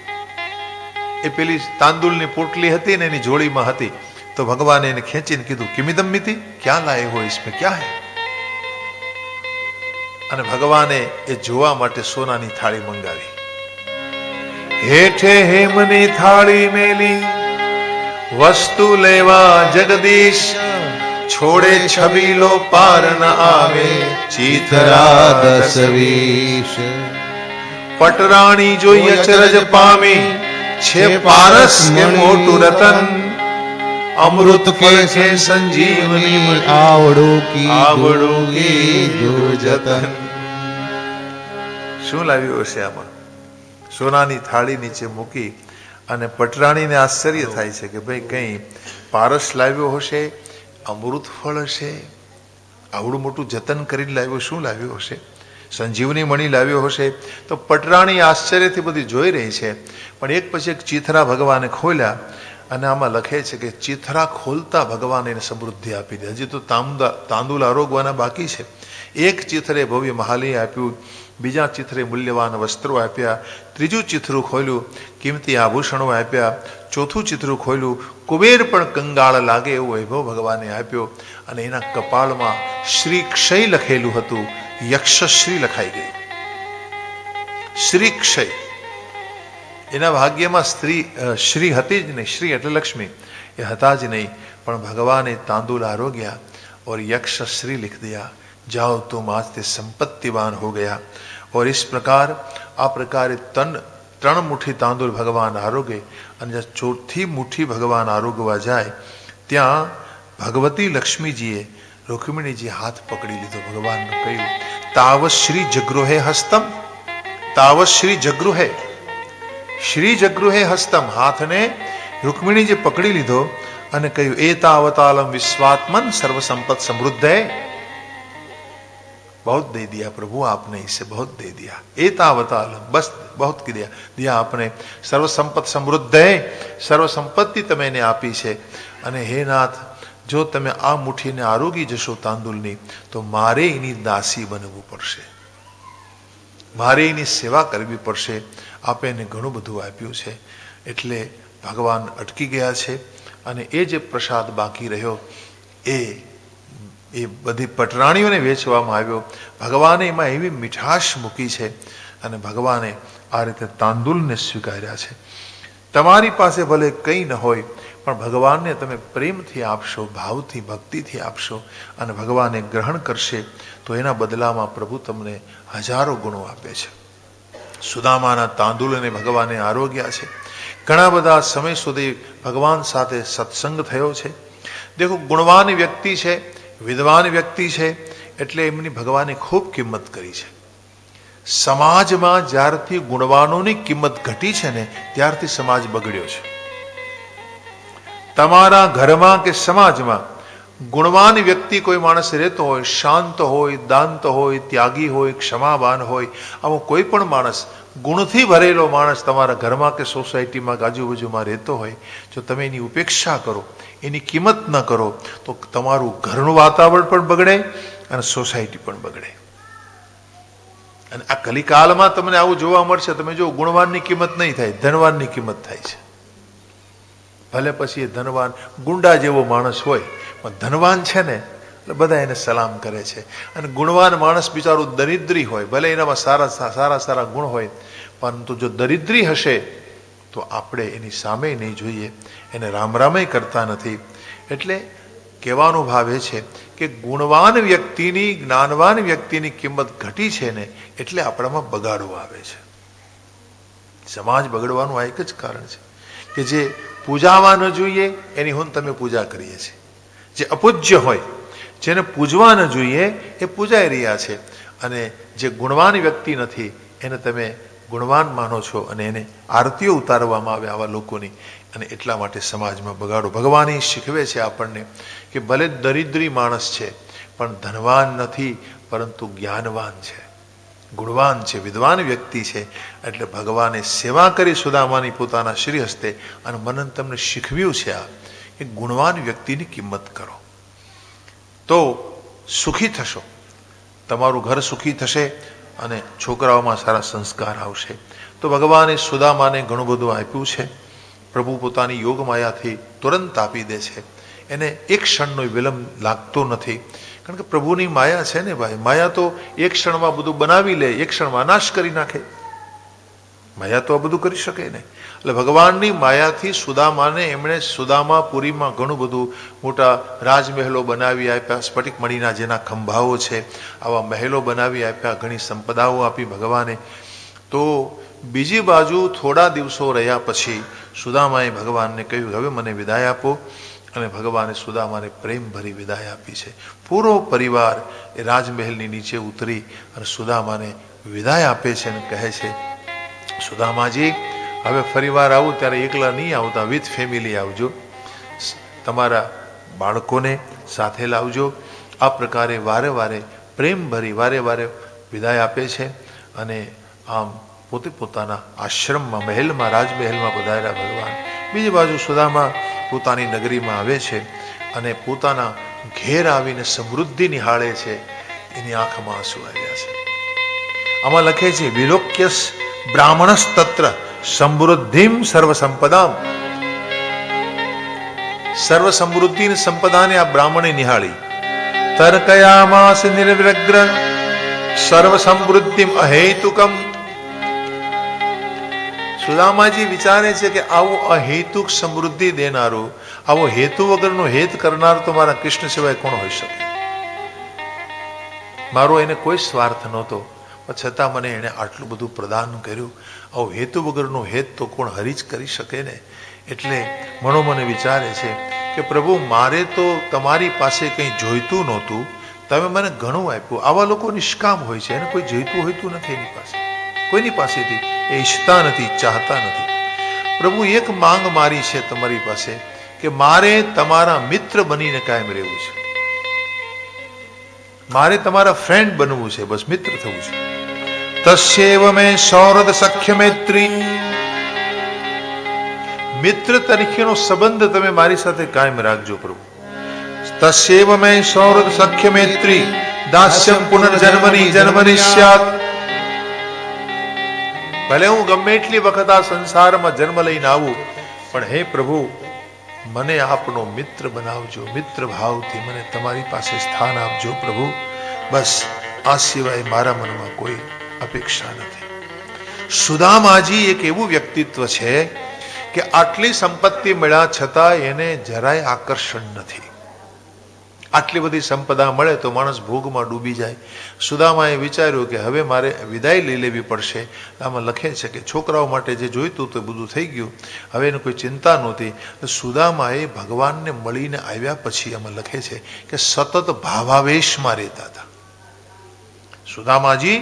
એ પેલી તાંદુલની પોટલી હતી ને એની જોડીમાં હતી, તો ભગવાને એને ખેંચીને કીધું કિમિદમ મિતિ, ક્યાં લાયે હો इसमें, ક્યાં હે? અને ભગવાને એ જોવા માટે સોનાની થાળી મંગાવી. હેઠે હેમની થાળી મેલી, વસ્તુ લેવા જગદીશ, છોડે છબીલો પાર ન આવે, ચીથરા 10-20 પટરાણી જોઈ અચરજ પામી, છે પારસ કે મોટું રતન, અમૃત ફળ છે સંજીવની, આવડું કીધું જતન. શું લાવ્યું હશે આમાં? સોનાની થાળી નીચે મૂકી અને પટરાણીને આશ્ચર્ય થાય છે કે ભાઈ કંઈ પારસ લાવ્યો હશે, અમૃત ફળ હશે, આવડું મોટું જતન કરીને લાવ્યો, શું લાવ્યો હશે? સંજીવની મણી લાવ્યો હશે. તો પટરાણી આશ્ચર્યથી બધી જોઈ રહી છે. પણ એક પછી એક ચીથરા ભગવાને ખોલ્યા અને આમાં લખે છે કે ચીથરા ખોલતા ભગવાન એને સમૃદ્ધિ આપી દે. હજી તો તાંદુલ આરોગવાના બાકી છે. એક ચીથરે ભવ્ય મહાલી આપ્યું, બીજા ચીથરે મૂલ્યવાન વસ્ત્રો આપ્યા, ત્રીજું ચીથરું ખોલ્યું, કિંમતી આભૂષણો આપ્યા, ચોથું ચીથરું ખોલ્યું, કુબેર પણ કંગાળ લાગે એવો વૈભવ ભગવાને આપ્યો. અને એના કપાળમાં શ્રી ક્ષય લખેલું હતું, યક્ષશ્રી લખાઈ ગયું. શ્રી ક્ષય એના ભાગ્યમાં શ્રી હતી જ નહીં. શ્રી એટલે લક્ષ્મી, એ હતા જ નહીં. પણ ભગવાને તાંદુલ આરોગ્યા और यक्षश्री लिख दिया, जाओ तुम आज से संपत्तिवान हो गया. और इस प्रकार આ પ્રકારે 3 મુઠ્ઠી તાંદુલ ભગવાન આરોગે. અને જ્યાં ચોથી મુઠ્ઠી ભગવાન આરોગવા જાય ત્યાં ભગવતી લક્ષ્મીજીએ રૂક્મિણીજી હાથ પકડી લીધો. ભગવાનને કહ્યું, તાવત શ્રી જગૃહે હસ્તમ, તાવત શ્રી જગૃહે, શ્રી જગૃહે હસ્તમ. હાથને રૂક્મિણીજી પકડી લીધો અને કહ્યું, એ તાવતાલમ વિશ્વાત્મન સર્વ સંપત સમૃદ્ધ है. बहुत दे दिया प्रभु आपने, इसे बहुत दे दिया. ए तावतालम, बस बहुत दिया आपने. सर्व संपत समृद्ध है, સર્વ સંપત્તિ તમે એને આપી છે. અને હે નાથ, જો તમે આ મુઠ્ઠીને આરોગી જશો તાંદુલની, તો મારે એની દાસી બનવું પડશે, મારે એની સેવા કરવી પડશે. આપે એને ઘણું બધું આપ્યું છે. એટલે ભગવાન અટકી ગયા છે. અને એ જે પ્રસાદ બાકી રહ્યો એ બધી પટરાણીઓને વેચવામાં આવ્યો. ભગવાને એમાં એવી મીઠાશ મૂકી છે અને ભગવાને આ રીતે તાંદુલને સ્વીકાર્યા છે. તમારી પાસે ભલે કંઈ ન હોય પણ ભગવાનને તમે પ્રેમથી આપશો, ભાવથી, ભક્તિથી આપશો અને ભગવાને ગ્રહણ કરશે તો એના બદલામાં પ્રભુ તમને હજારો ગુણો આપે છે. સુદામાના તાંદુલને ભગવાને આરોગ્યા છે. ઘણા બધા સમય સુધી ભગવાન સાથે સત્સંગ થયો છે. દેખો, ગુણવાન વ્યક્તિ છે, વિદ્વાન વ્યક્તિ છે, એટલે એમની ભગવાને ખૂબ કિંમત કરી છે. સમાજમાં જ્યારથી ગુણવાનોની કિંમત ઘટી છે ને ત્યારથી સમાજ બગડ્યો છે. તમારા ઘરમાં કે સમાજમાં ગુણવાન વ્યક્તિ કોઈ માણસ રહેતો હોય, શાંત હોય, દાંત હોય, ત્યાગી હોય, ક્ષમાવાન હોય, આવો કોઈ પણ માણસ, ગુણથી ભરેલો માણસ તમારા ઘરમાં કે સોસાયટીમાં આજુબાજુમાં રહેતો હોય, જો તમે એની ઉપેક્ષા કરો, એની કિંમત ન કરો, તો તમારું ઘરનું વાતાવરણ પણ બગડે અને સોસાયટી પણ બગડે. અને આ કલિકાલમાં તમને આવું જોવા મળશે. તમે જો, ગુણવાનની કિંમત નહીં થાય, ધનવાનની કિંમત થાય છે. ભલે પછી એ ધનવાન ગુંડા જેવો માણસ હોય, પણ ધનવાન છે ને એટલે બધા એને સલામ કરે છે. અને ગુણવાન માણસ બિચારું દરિદ્રી હોય, ભલે એનામાં સારા ગુણ હોય, પરંતુ જો દરિદ્રી હશે તો આપણે એની સામે નહીં જોઈએ, એને રામ રામે કરતા નથી. એટલે કહેવાનો ભાવ એ છે કે ગુણવાન વ્યક્તિની, જ્ઞાનવાન વ્યક્તિની કિંમત ઘટી છે ને એટલે આપણામાં બગાડો આવે છે. સમાજ બગડવાનું આ એક જ કારણ છે કે જે પૂજાવા ન જોઈએ એની હું તમે પૂજા કરીએ છીએ. જે અપૂજ્ય હોય, જેને પૂજવા ન જોઈએ એ પૂજાઈ રહ્યા છે, અને જે ગુણવાન વ્યક્તિ નથી એને તમે ગુણવાન માનો છો, અને એને આરતીઓ ઉતારવામાં આવે આવા લોકોની, અને એટલા માટે સમાજમાં બગાડો. ભગવાન એ શીખવે છે આપણને કે ભલે દરિદ્રી માણસ છે પણ ધનવાન નથી, પરંતુ જ્ઞાનવાન છે, ગુણવાન છે, વિદ્વાન વ્યક્તિ છે. એટલે ભગવાને સેવા કરી સુદામાની પોતાના શ્રી હસ્તે, અને મને તમને શીખવ્યું છે આ કે ગુણવાન વ્યક્તિની કિંમત કરો તો સુખી થશો, તમારું ઘર સુખી થશે અને છોકરાઓમાં સારા સંસ્કાર આવશે. તો ભગવાને સુદામાને ઘણું બધું આપ્યું છે. પ્રભુ પોતાની યોગ માયાથી તુરંત આપી દે છે, એને એક ક્ષણનો વિલંબ લાગતો નથી. કારણ કે પ્રભુની માયા છે ને ભાઈ, માયા તો એક ક્ષણમાં બધું બનાવી લે, એક ક્ષણમાં નાશ કરી નાખે. માયા તો આ બધું કરી શકે નહીં. એટલે ભગવાનની માયાથી સુદામાને એમણે સુદામાપુરીમાં ઘણું બધું મોટા રાજમહેલો બનાવી આપ્યા, સ્ફટિક મણીના જેના ખંભાઓ છે આવા મહેલો બનાવી આપ્યા, ઘણી સંપદાઓ આપી ભગવાને. તો બીજી બાજુ થોડા દિવસો રહ્યા પછી સુદામાએ ભગવાનને કહ્યું હવે મને વિદાય આપો, અને ભગવાને સુદામાને પ્રેમ ભરી વિદાય આપી છે. પૂરો પરિવાર એ રાજમહેલની નીચે ઉતરી અને સુદામાને વિદાય આપે છે અને કહે છે સુદામાજી હવે ફરીવાર આવું ત્યારે એકલા નહીં આવતા, વિથ ફેમિલી આવજો, તમારા બાળકોને સાથે લાવજો. આ પ્રકારે વારે વારે પ્રેમ ભરી વારે વારે વિદાય આપે છે. અને આમ પોતે પોતાના આશ્રમમાં, મહેલમાં, રાજમહેલમાં પધાર્યા ભગવાન. બીજી બાજુ સુદામા પોતાની નગરીમાં આવે છે અને પોતાના ઘેર આવીને સમૃદ્ધિ નિહાળે છે. એની આંખમાં આંસુ આવ્યા છે. આમાં લખે છે વિલોક્યસ બ્રાહ્મણસ તત્ર સમૃદ્ધિમ સર્વ સંપદામ. સર્વ સમૃદ્ધિ સંપદાને આ બ્રાહ્મણે નિહાળી. તર્કયામાસ નિર્વ્યગ્ર સર્વ સમૃદ્ધિમ અહેતુકમ. સુદામાજી વિચારે છે કે આવું અહેતુક સમૃદ્ધિ દેનારું, આવો હેતુ વગરનો હેત કરનાર તો મારા કૃષ્ણ સિવાય કોણ હોઈ શકે? મારો એને કોઈ સ્વાર્થ નહોતો, પણ છતાં મને એને આટલું બધું પ્રદાન કર્યું. આવો હેતુ વગરનો હેત તો કોણ હરી જ કરી શકે ને? એટલે મનોમન વિચારે છે કે પ્રભુ મારે તો તમારી પાસે કંઈ જોઈતું નહોતું, તમે મને ઘણું આપ્યું. આવા લોકો નિષ્કામ હોય છે, એને કોઈ જોઈતું હોઈતું નથી એની પાસે, કોઈની પાસેથી એ ઈચ્છતા નથી, ચાહતા નથી. પ્રભુ એક માંગ મારી છે તમારી પાસે કે મારે તમારા મિત્ર બનીને કાયમ રહેવું છે, મારે તમારા ફ્રેન્ડ બનવું છે, બસ મિત્ર થવું છે. તસ્યૈવ મેં સૌહૃદ સખ્ય મૈત્રી. મિત્ર તરીકેનો સંબંધ તમે મારી સાથે કાયમ રાખજો પ્રભુ. તસ્યૈવ મેં સૌહૃદ સખ્ય મૈત્રી દાસ્યમ પુનર્જન્મની જન્મની સ્યાત. ભલે હું ગમે એટલી વખત આ સંસારમાં જન્મ લઈને આવું, પણ હે પ્રભુ મને આપનો મિત્ર બનાવજો, મિત્ર ભાવથી મને તમારી પાસે સ્થાન આપજો પ્રભુ. બસ આ સિવાય મારા મનમાં કોઈ અપેક્ષા નથી. સુદામાજી એક એવું વ્યક્તિત્વ છે કે આટલી સંપત્તિ મળ્યા છતાં એને જરાય આકર્ષણ નથી. આટલી બધી સંપદા મળે તો માણસ ભોગમાં ડૂબી જાય. સુદામાએ વિચાર્યું કે હવે મારે વિદાય લઈ લેવી પડશે. આમાં લખે છે કે છોકરાઓ માટે જે જોઈતું તો બધું થઈ ગયું, હવે એને કોઈ ચિંતા નહોતી. સુદામાએ ભગવાનને મળીને આવ્યા પછી આમાં લખે છે કે સતત ભાવાવેશમાં રહેતા હતા. સુદામાજી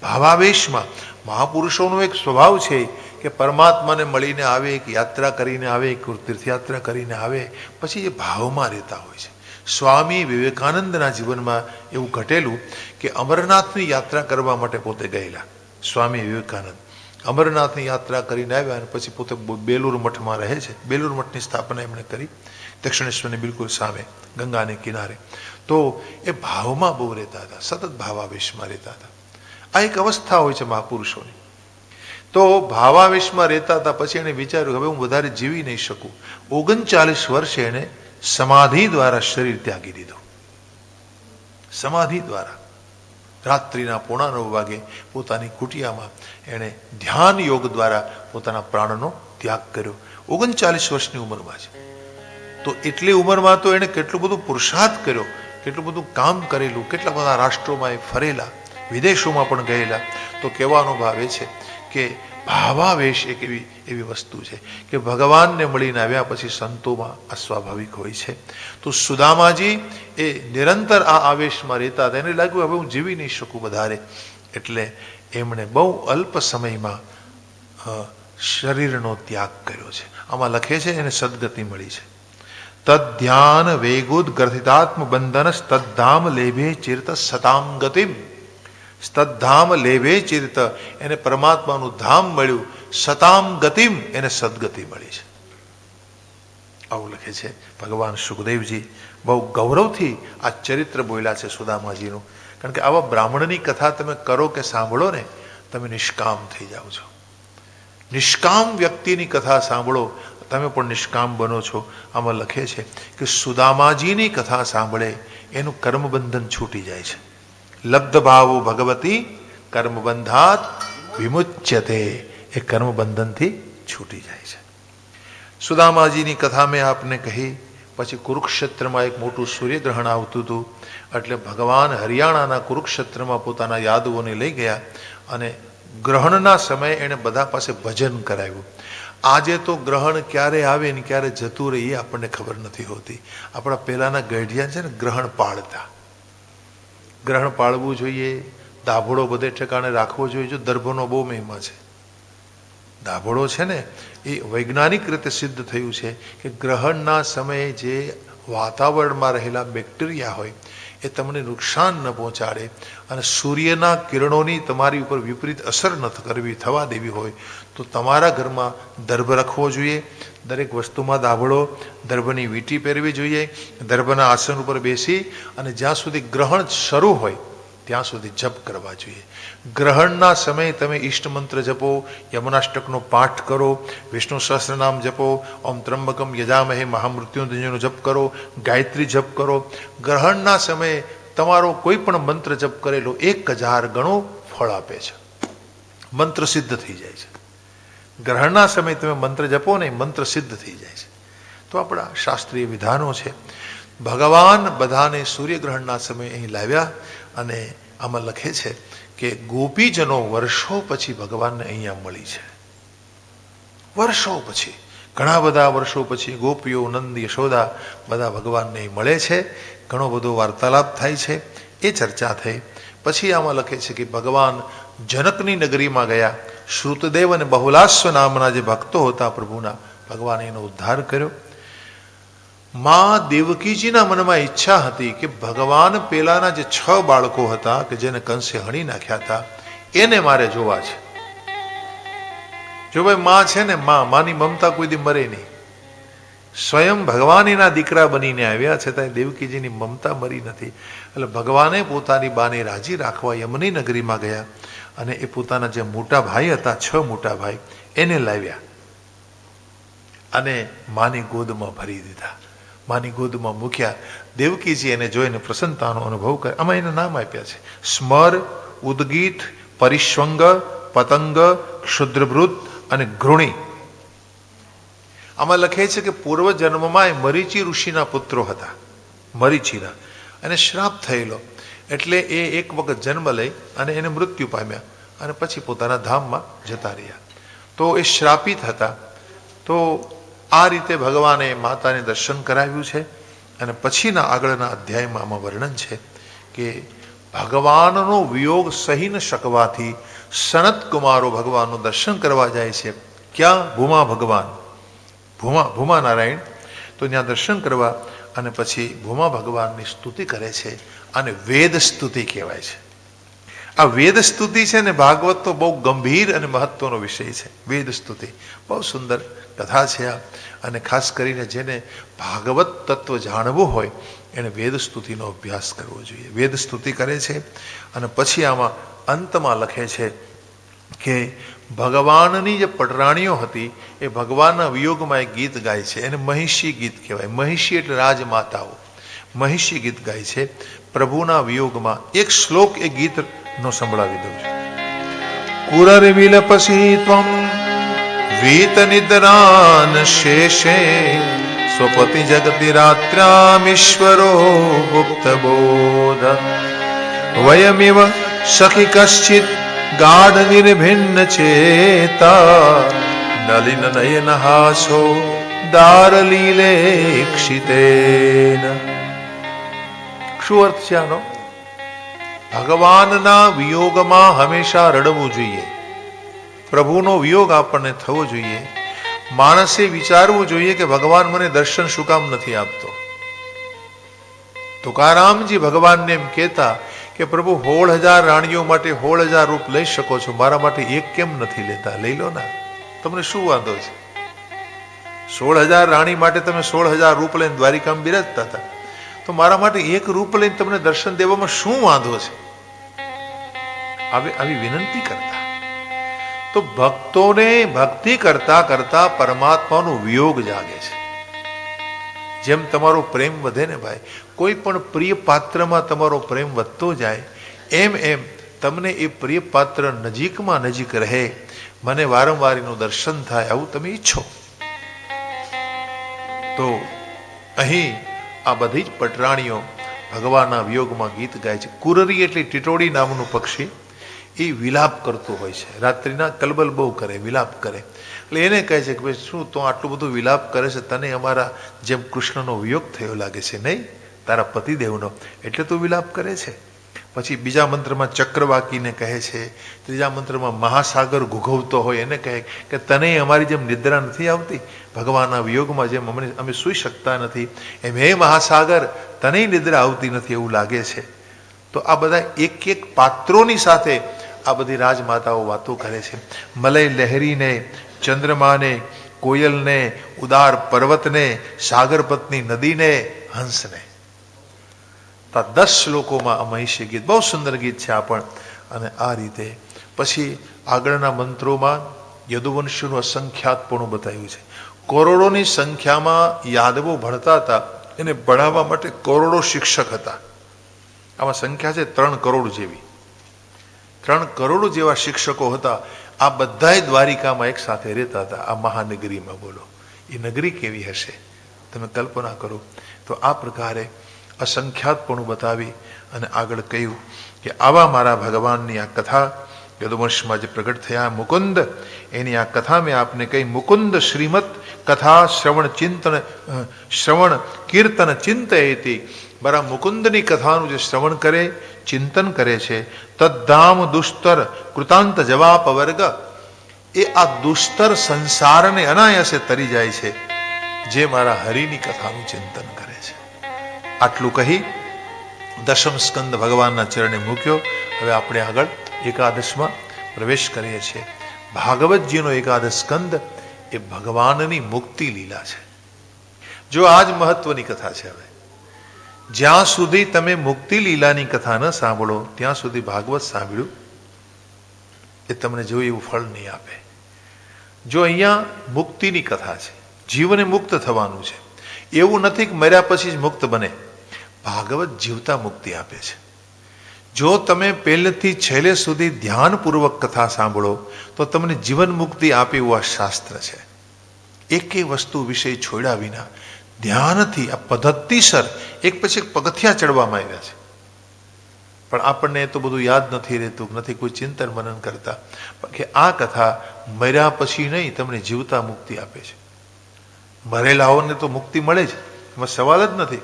ભાવાવેશમાં. મહાપુરુષોનો એક સ્વભાવ છે કે પરમાત્માને મળીને આવે, એક યાત્રા કરીને આવે, એક તીર્થયાત્રા કરીને આવે, પછી એ ભાવમાં રહેતા હોય છે. સ્વામી વિવેકાનંદના જીવનમાં એવું ઘટેલું કે અમરનાથની યાત્રા કરવા માટે પોતે ગયેલા. સ્વામી વિવેકાનંદ અમરનાથની યાત્રા કરીને આવ્યા અને પછી પોતે બેલુર મઠમાં રહે છે. બેલુર મઠની સ્થાપના એમણે કરી દક્ષિણેશ્વરની બિલકુલ સામે ગંગાને કિનારે. તો એ ભાવમાં બહુ રહેતા હતા, સતત ભાવાવેશમાં રહેતા હતા. આ એક અવસ્થા હોય છે મહાપુરુષોની. તો ભાવાવેશમાં રહેતા હતા. પછી એને વિચાર્યું હવે હું વધારે જીવી નહીં શકું. 39 વર્ષે એને સમાધિ દ્વારા શરીર ત્યાગી દીધું. સમાધિ દ્વારા રાત્રિના 9:15 વાગે પોતાની કુટિયામાં એણે ધ્યાન યોગ દ્વારા પોતાના પ્રાણનો ત્યાગ કર્યો. 39 વર્ષની ઉંમરમાં છે. તો એટલી ઉંમરમાં તો એણે કેટલું બધું પુરુષાર્થ કર્યો, કેટલું બધું કામ કરેલું, કેટલા બધા રાષ્ટ્રોમાં એ ફરેલા, વિદેશોમાં પણ ગયેલા. તો કહેવાનો ભાવ એ છે કે ભાવાવેશ એક એવી વસ્તુ છે કે ભગવાનને મળીને આવ્યા પછી સંતોમાં અસ્વાભાવિક હોય છે. તો સુદામાજી એ નિરંતર આ આવેશમાં રહેતા હતા. એને લાગ્યું હવે હું જીવી નહીં શકું વધારે, એટલે એમણે બહુ અલ્પ સમયમાં શરીરનો ત્યાગ કર્યો છે. આમાં લખે છે એને સદગતિ મળી છે. તદ્ધ્યાન વેગુદ ગ્રથિતાત્મ બંધન તદ્ધામ લેભે ચિરત સતામ ગતિમ. તદ્ધામ લેભે ચિરત, એને પરમાત્માનું ધામ મળ્યું. સતામ ગતિમ, એને સદગતિ મળી છે. આવું લખે છે ભગવાન સુખદેવજી. બહુ ગૌરવથી આ ચરિત્ર બોલ્યા છે સુદામાજીનું. કારણ કે આવા બ્રાહ્મણની કથા તમે કરો કે સાંભળો ને, તમે નિષ્કામ થઈ જાઓ છો. નિષ્કામ વ્યક્તિની કથા સાંભળો, તમે પણ નિષ્કામ બનો છો. આમાં લખે છે કે સુદામાજીની કથા સાંભળે એનું કર્મબંધન છૂટી જાય છે. લબ્ધ ભાવો ભગવતી કર્મબંધાત વિમુચ્યતે, એ કર્મબંધનથી છૂટી જાય છે. સુદામાજીની કથા મેં આપને કહી. પછી કુરુક્ષેત્રમાં એક મોટું સૂર્યગ્રહણ આવતું હતું, એટલે ભગવાન હરિયાણાના કુરુક્ષેત્રમાં પોતાના યાદવોને લઈ ગયા અને ગ્રહણના સમયે એણે બધા પાસે ભજન કરાવ્યું. આજે તો ગ્રહણ ક્યારે આવે ને ક્યારે જતું રહે એ આપણને ખબર નથી હોતી. આપણા પહેલાના ગઢિયા છે ને ગ્રહણ પાળતા. ગ્રહણ પાળવું જોઈએ, દાભોળો બધે ઠેકાણે રાખવો જોઈએ. જો દર્ભનો બહુ મહિમા છે. દાભોળો છે ને એ વૈજ્ઞાનિક રીતે સિદ્ધ થયું છે કે ગ્રહણના સમયે જે વાતાવરણમાં રહેલા બેક્ટેરિયા હોય એ તમને નુકસાન ન પહોંચાડે અને સૂર્યના કિરણોની તમારી ઉપર વિપરીત અસર ન થવા દેવી હોય તો તમારા ઘરમાં દર્ભ રાખવો જોઈએ. દરેક વસ્તુમાં દાભળો, દર્ભની વીંટી પહેરવી જોઈએ. દર્ભના આસન ઉપર બેસી અને જ્યાં સુધી ગ્રહણ શરૂ હોય ત્યાં સુધી જપ કરવા જોઈએ. ગ્રહણના સમયે તમે ઈષ્ટ મંત્ર જપો, યમનાષ્ટકનો પાઠ કરો, વિષ્ણુ સહસ્રનામ જપો, ઓમ ત્રંબકમ યજામહે મહામૃત્યુંજયનો જપ કરો, ગાયત્રી જપ કરો. ગ્રહણના સમયે તમારો કોઈ પણ મંત્ર જપ કરેલો 1000 ગણો ફળ આપે છે. મંત્ર સિદ્ધ થઈ જાય છે. ગ્રહણના સમયે તમે મંત્ર જપો ને, મંત્ર સિદ્ધ થઈ જાય છે. તો આપણા શાસ્ત્રીય વિધાનો છે. ભગવાન બધાને સૂર્યગ્રહણના સમયે અહીં લાવ્યા અને આમાં લખે છે કે ગોપીજનો વર્ષો પછી ભગવાનને અહીંયા મળી છે. વર્ષો પછી, ઘણા બધા વર્ષો પછી ગોપીઓ, નંદ, યશોદા બધા ભગવાનને મળે છે. ઘણો બધો વાર્તાલાપ થાય છે, એ ચર્ચા થઈ. પછી આમાં લખે છે કે ભગવાન જનકની નગરીમાં ગયા. શ્રુતદેવ અને બહુલાશ્વ નામના જે ભક્તો હતા પ્રભુના, ભગવાને એનો ઉદ્ધાર કર્યો. મા દેવકીજીના મનમાં ઈચ્છા હતી કે ભગવાન પેલાના જે 6 બાળકો હતા કે જેને કંસે હણી નાખ્યા હતા એને મારે જોવા છે. જો ભાઈ માં છે ને, માની મમતા કોઈ દી મરે નહીં. સ્વયં ભગવાન એના દીકરા બનીને આવ્યા છતાં દેવકીજીની મમતા મરી નથી. એટલે ભગવાને પોતાની બાને રાજી રાખવા યમની નગરીમાં ગયા અને એ પોતાના જે મોટા ભાઈ હતા, 6 મોટા ભાઈ, એને લાવ્યા અને માની ગોદમાં ભરી દીધા. માની ગોદમાં મૂક્યા. દેવકીજી એને જોઈને પ્રસન્નતાનો અનુભવ કરે. આમાં એના નામ આપ્યા છે: સ્મર, ઉદગીત, પરિશ્વંગ, પતંગ, ક્ષુદ્રભૃત અને ઘૃણી. આમાં લખે છે કે પૂર્વ જન્મમાં એ મરીચી ઋષિના પુત્રો હતા. મરીચીના, અને શ્રાપ થયેલો એટલે એ એક વખત જન્મ લઈ અને એને મૃત્યુ પામ્યા અને પછી પોતાના ધામમાં જતા રહ્યા. તો એ શ્રાપિત હતા. તો આ રીતે ભગવાને માતાને દર્શન કરાવ્યું છે. અને પછીના આગળના અધ્યાયમાં આમાં વર્ણન છે કે ભગવાનનો વિયોગ સહી ન શકવાથી સનત કુમારો ભગવાનનું દર્શન કરવા જાય છે. ક્યાં? ભૂમા ભગવાન, ભૂમા નારાયણ. તો ત્યાં દર્શન કરવા અને પછી ભૂમા ભગવાનની સ્તુતિ કરે છે. અને વેદ સ્તુતિ કહેવાય છે. આ વેદ સ્તુતિ છે ને, ભાગવત તો બહુ ગંભીર અને મહત્વનો વિષય છે. વેદ સ્તુતિ બહુ સુંદર કથા છે આ. અને ખાસ કરીને જેને ભાગવત તત્વ જાણવું હોય એને વેદ સ્તુતિનો અભ્યાસ કરવો જોઈએ. વેદ સ્તુતિ કરે છે અને પછી આમાં અંતમાં લખે છે કે ભગવાનની જે પટરાણીઓ હતી એ ભગવાનના વિયોગમાં એક ગીત ગાય છે. એને મહિષી ગીત કહેવાય. મહિષી એટલે રાજમાતાઓ. મહિષી ગીત ગાય છે પ્રભુના વિયોગમાં. એક શ્લોક એ ગીતનો સંભળાવી દઉં છું. કુરર વિલપસી ત્વમ વીત નિદ્રાન શેષે સ્વપતિ જગતિ રાત્ર્યામીશ્વરો ગુપ્ત બોધ વયમિવ સખી કશ્ચિત ગાઢ નિર્ભિન્ન ચેતા નલિન નયન હાસો દારલીલે ક્ષિતેન. શું અર્થ છે આનો? ભગવાનના વિયોગમાં હંમેશા રડવું જોઈએ. પ્રભુનો વિયોગ આપણને થવો જોઈએ. માણસે વિચારવું જોઈએ કે ભગવાન મને દર્શન શું કામ નથી આપતો. તુકારામજી ભગવાનને એમ કહેતા કે પ્રભુ 16,000 રાણીઓ માટે 16,000 રૂપ લઈ શકો છો, મારા માટે એક કેમ નથી લેતા? લઈ લો ના, તમને શું વાંધો છે? 16,000 રાણી માટે તમે 16,000 રૂપ લઈને દ્વારિકામાં બિરાજતા હતા, તો મારા માટે એક રૂપ લઈને તમને દર્શન દેવામાં શું વાંધો છે? આવી વિનંતી કરતા. તો ભક્તોને ભક્તિ કરતા કરતા પરમાત્માનો વિયોગ જાગે છે. જેમ તમારો પ્રેમ વધે ને ભાઈ, કોઈ પણ પ્રિય પાત્રમાં તમારો પ્રેમ વધતો જાય, એમ એમ તમને એ પ્રિય પાત્ર નજીકમાં નજીક રહે, મને વારંવાર એનું દર્શન થાય, આવું તમે ઈચ્છો. તો અહીં આ બધી જ પટરાણીઓ ભગવાનના વિયોગમાં ગીત ગાય છે. કુરરી એટલે ટીટોડી નામનું પક્ષી, એ વિલાપ કરતો હોય છે. રાત્રિના કલબલ બહુ કરે, વિલાપ કરે. એટલે એને કહે છે કે ભાઈ શું તો આટલું બધું વિલાપ કરે છે, તને અમારા જેમ કૃષ્ણનો વિયોગ થયો લાગે છે નહીં, તારા પતિદેવનો, એટલે તું વિલાપ કરે છે. પછી બીજા મંત્રમાં ચક્રવાકીને કહે છે, ત્રીજા મંત્રમાં મહાસાગર ઘૂઘવતો હોય એને કહે કે તને અમારી જેમ નિદ્રા નથી આવતી, ભગવાનના વિયોગમાં જેમ અમે સૂઈ શકતા નથી એમ હે મહાસાગર તને નિદ્રા આવતી નથી એવું લાગે છે. તો આ બધા એક એક પાત્રોની સાથે આ બધી રાજમાતાઓ વાતો કરે છે. મલય લહેરીને, ચંદ્રમાને, કોયલને, ઉદાર પર્વતને, સાગર પત્ની નદીને, હંસને. 10 શ્લોકોમાં આ મહિષી ગીત, બહુ સુંદર ગીત છે આ પણ. અને આ રીતે પછી આગળના મંત્રોમાં યદુવંશનું અસંખ્યાતપણું બતાવ્યું છે. કરોડોની સંખ્યામાં યાદવો ભણતા હતા, એને ભણાવવા માટે કરોડો શિક્ષક હતા. આમાં સંખ્યા છે 3 કરોડ જેવી. 3 કરોડ જેવા શિક્ષકો હતા. આ બધાય દ્વારિકામાં એક સાથે રહેતા હતા, આ મહાનગરીમાં. બોલો એ નગરી કેવી હશે, તમે કલ્પના કરો. તો આ પ્રકારે અસંખ્યાતપણું બતાવી અને આગળ કહ્યું કે આવા મારા ભગવાનની આ કથા યદુવંશમાં જે પ્રગટ થયા મુકુંદ, એની આ કથા મેં આપને કહી. મુકુંદ શ્રીમત કથા શ્રવણ કીર્તન ચિંતયતિ. મારા મુકુંદની કથાનું જે શ્રવણ કરે, ચિંતન કરે છે, તદ્ધામ દુસ્તર કૃતાંત જવાપ વર્ગ, એ આ દુસ્તર સંસારને અનાયાસે તરી જાય છે જે મારા હરિની કથાનું ચિંતન કરે છે. આટલું કહી દશમ સ્કંદ ભગવાનના ચરણે મૂક્યો. હવે આપણે આગળ એકાદશમાં પ્રવેશ કરીએ છીએ. ભાગવતજીનો એકાદશ સ્કંદ એ ભગવાનની મુક્તિ લીલા છે. જો આજ મહત્વની કથા છે. હવે જ્યાં સુધી તમે મુક્તિ લીલાની કથા ન સાંભળો ત્યાં સુધી ભાગવત સાંભળ્યું એ તમને જોયું એવું ફળ નહીં આપે. જો અહીંયા મુક્તિની કથા છે, જીવને મુક્ત થવાનું છે, એવું નથી કે મર્યા પછી જ મુક્ત બને. ભાગવત જીવતા મુક્તિ આપે છે. જો તમે પહેલેથી છેલ્લે સુધી ધ્યાનપૂર્વક કથા સાંભળો તો તમને જીવન મુક્તિ આપે એવું આ શાસ્ત્ર છે. એકેય વસ્તુ વિષય છોડ્યા વિના ધ્યાનથી આ પદ્ધતિસર એક પછી એક પગથિયા ચડવામાં આવ્યા છે. પણ આપણને એ તો બધું યાદ નથી રહેતું, નથી કોઈ ચિંતન મનન કરતા કે આ કથા મર્યા પછી નહીં, તમને જીવતા મુક્તિ આપે છે. મરેલાઓને તો મુક્તિ મળે જ, એમાં સવાલ જ નથી.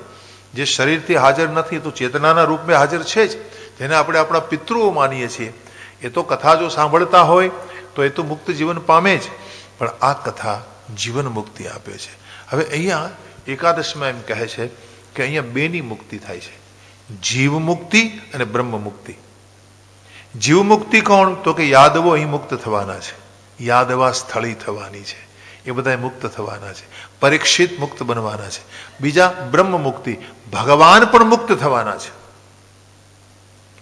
જે શરીરથી હાજર નથી તો ચેતનાના રૂપમાં હાજર છે જ, જેને આપણે આપણા પિતૃઓ માનીએ છીએ, એ તો કથા જો સાંભળતા હોય તો એ તો મુક્ત જીવન પામે જ. પણ આ કથા જીવન મુક્તિ આપે છે. હવે અહીંયા એકાદશમાં એમ કહે છે કે અહીંયા બેની મુક્તિ થાય છે, જીવ મુક્તિ અને બ્રહ્મ મુક્તિ. જીવ મુક્તિ કોણ? તો કે યાદવો અહીં મુક્ત થવાના છે, યાદવા સ્થળી થવાની છે, એ બધા મુક્ત થવાના છે. પરીક્ષિત મુક્ત બનવાના છે. બીજા બ્રહ્મ મુક્તિ, ભગવાન પણ મુક્ત થવાના છે.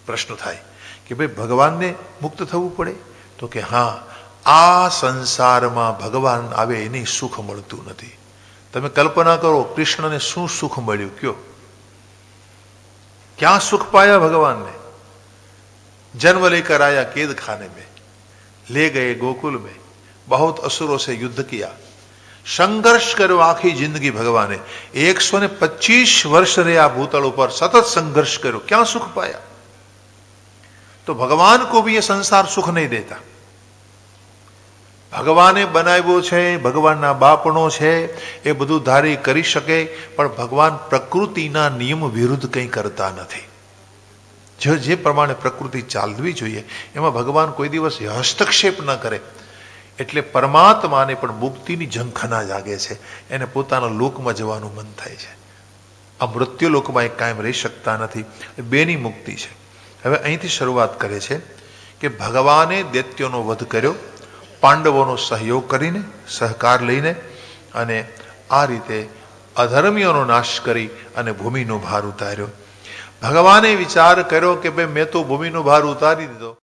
પ્રશ્ન થાય કે ભાઈ ભગવાનને મુક્ત થવું પડે? તો કે હા, આ સંસારમાં ભગવાન આવે એની સુખ મળતું નથી. તમે કલ્પના કરો કૃષ્ણને શું સુખ મળ્યું, કયો? ક્યાં સુખ પાયા ભગવાનને? जन्म लेकर आया कैद खाने में, ले गए गोकुल में, बहुत असुरों से युद्ध किया, संघर्ष करो आखी जिंदगी भगवाने, 125 वर्ष रहे आ भूतल पर, सतत संघर्ष करो, क्या सुख पाया? तो तो भगवान को भी ये संसार सुख नहीं देता। ભગવાને બનાવ્યો છે, ભગવાનના બાપણો છે, એ બધું ધારી કરી શકે, પણ ભગવાન પ્રકૃતિના નિયમ વિરુદ્ધ કંઈ કરતા નથી. જે પ્રમાણે પ્રકૃતિ ચાલવી જોઈએ એમાં ભગવાન કોઈ દિવસ હસ્તક્ષેપ ન કરે. એટલે પરમાત્માને પણ મુક્તિની ઝંખના જાગે છે, એને પોતાના લોકમાં જવાનું મન થાય છે. આ મૃત્યુ લોકમાં એ કાયમ રહી શકતા નથી. બેની મુક્તિ છે. હવે અહીંથી શરૂઆત કરે છે કે ભગવાને દૈત્યોનો વધ કર્યો, પાંડવોનો સહયોગ કરીને, સહકાર લઈને, અને આ રીતે અધર્મીઓનો નાશ કરી અને ભૂમિનો ભાર ઉતાર્યો. ભગવાને વિચાર કર્યો કે ભાઈ મેં તો ભૂમિનો ભાર ઉતારી દીધો,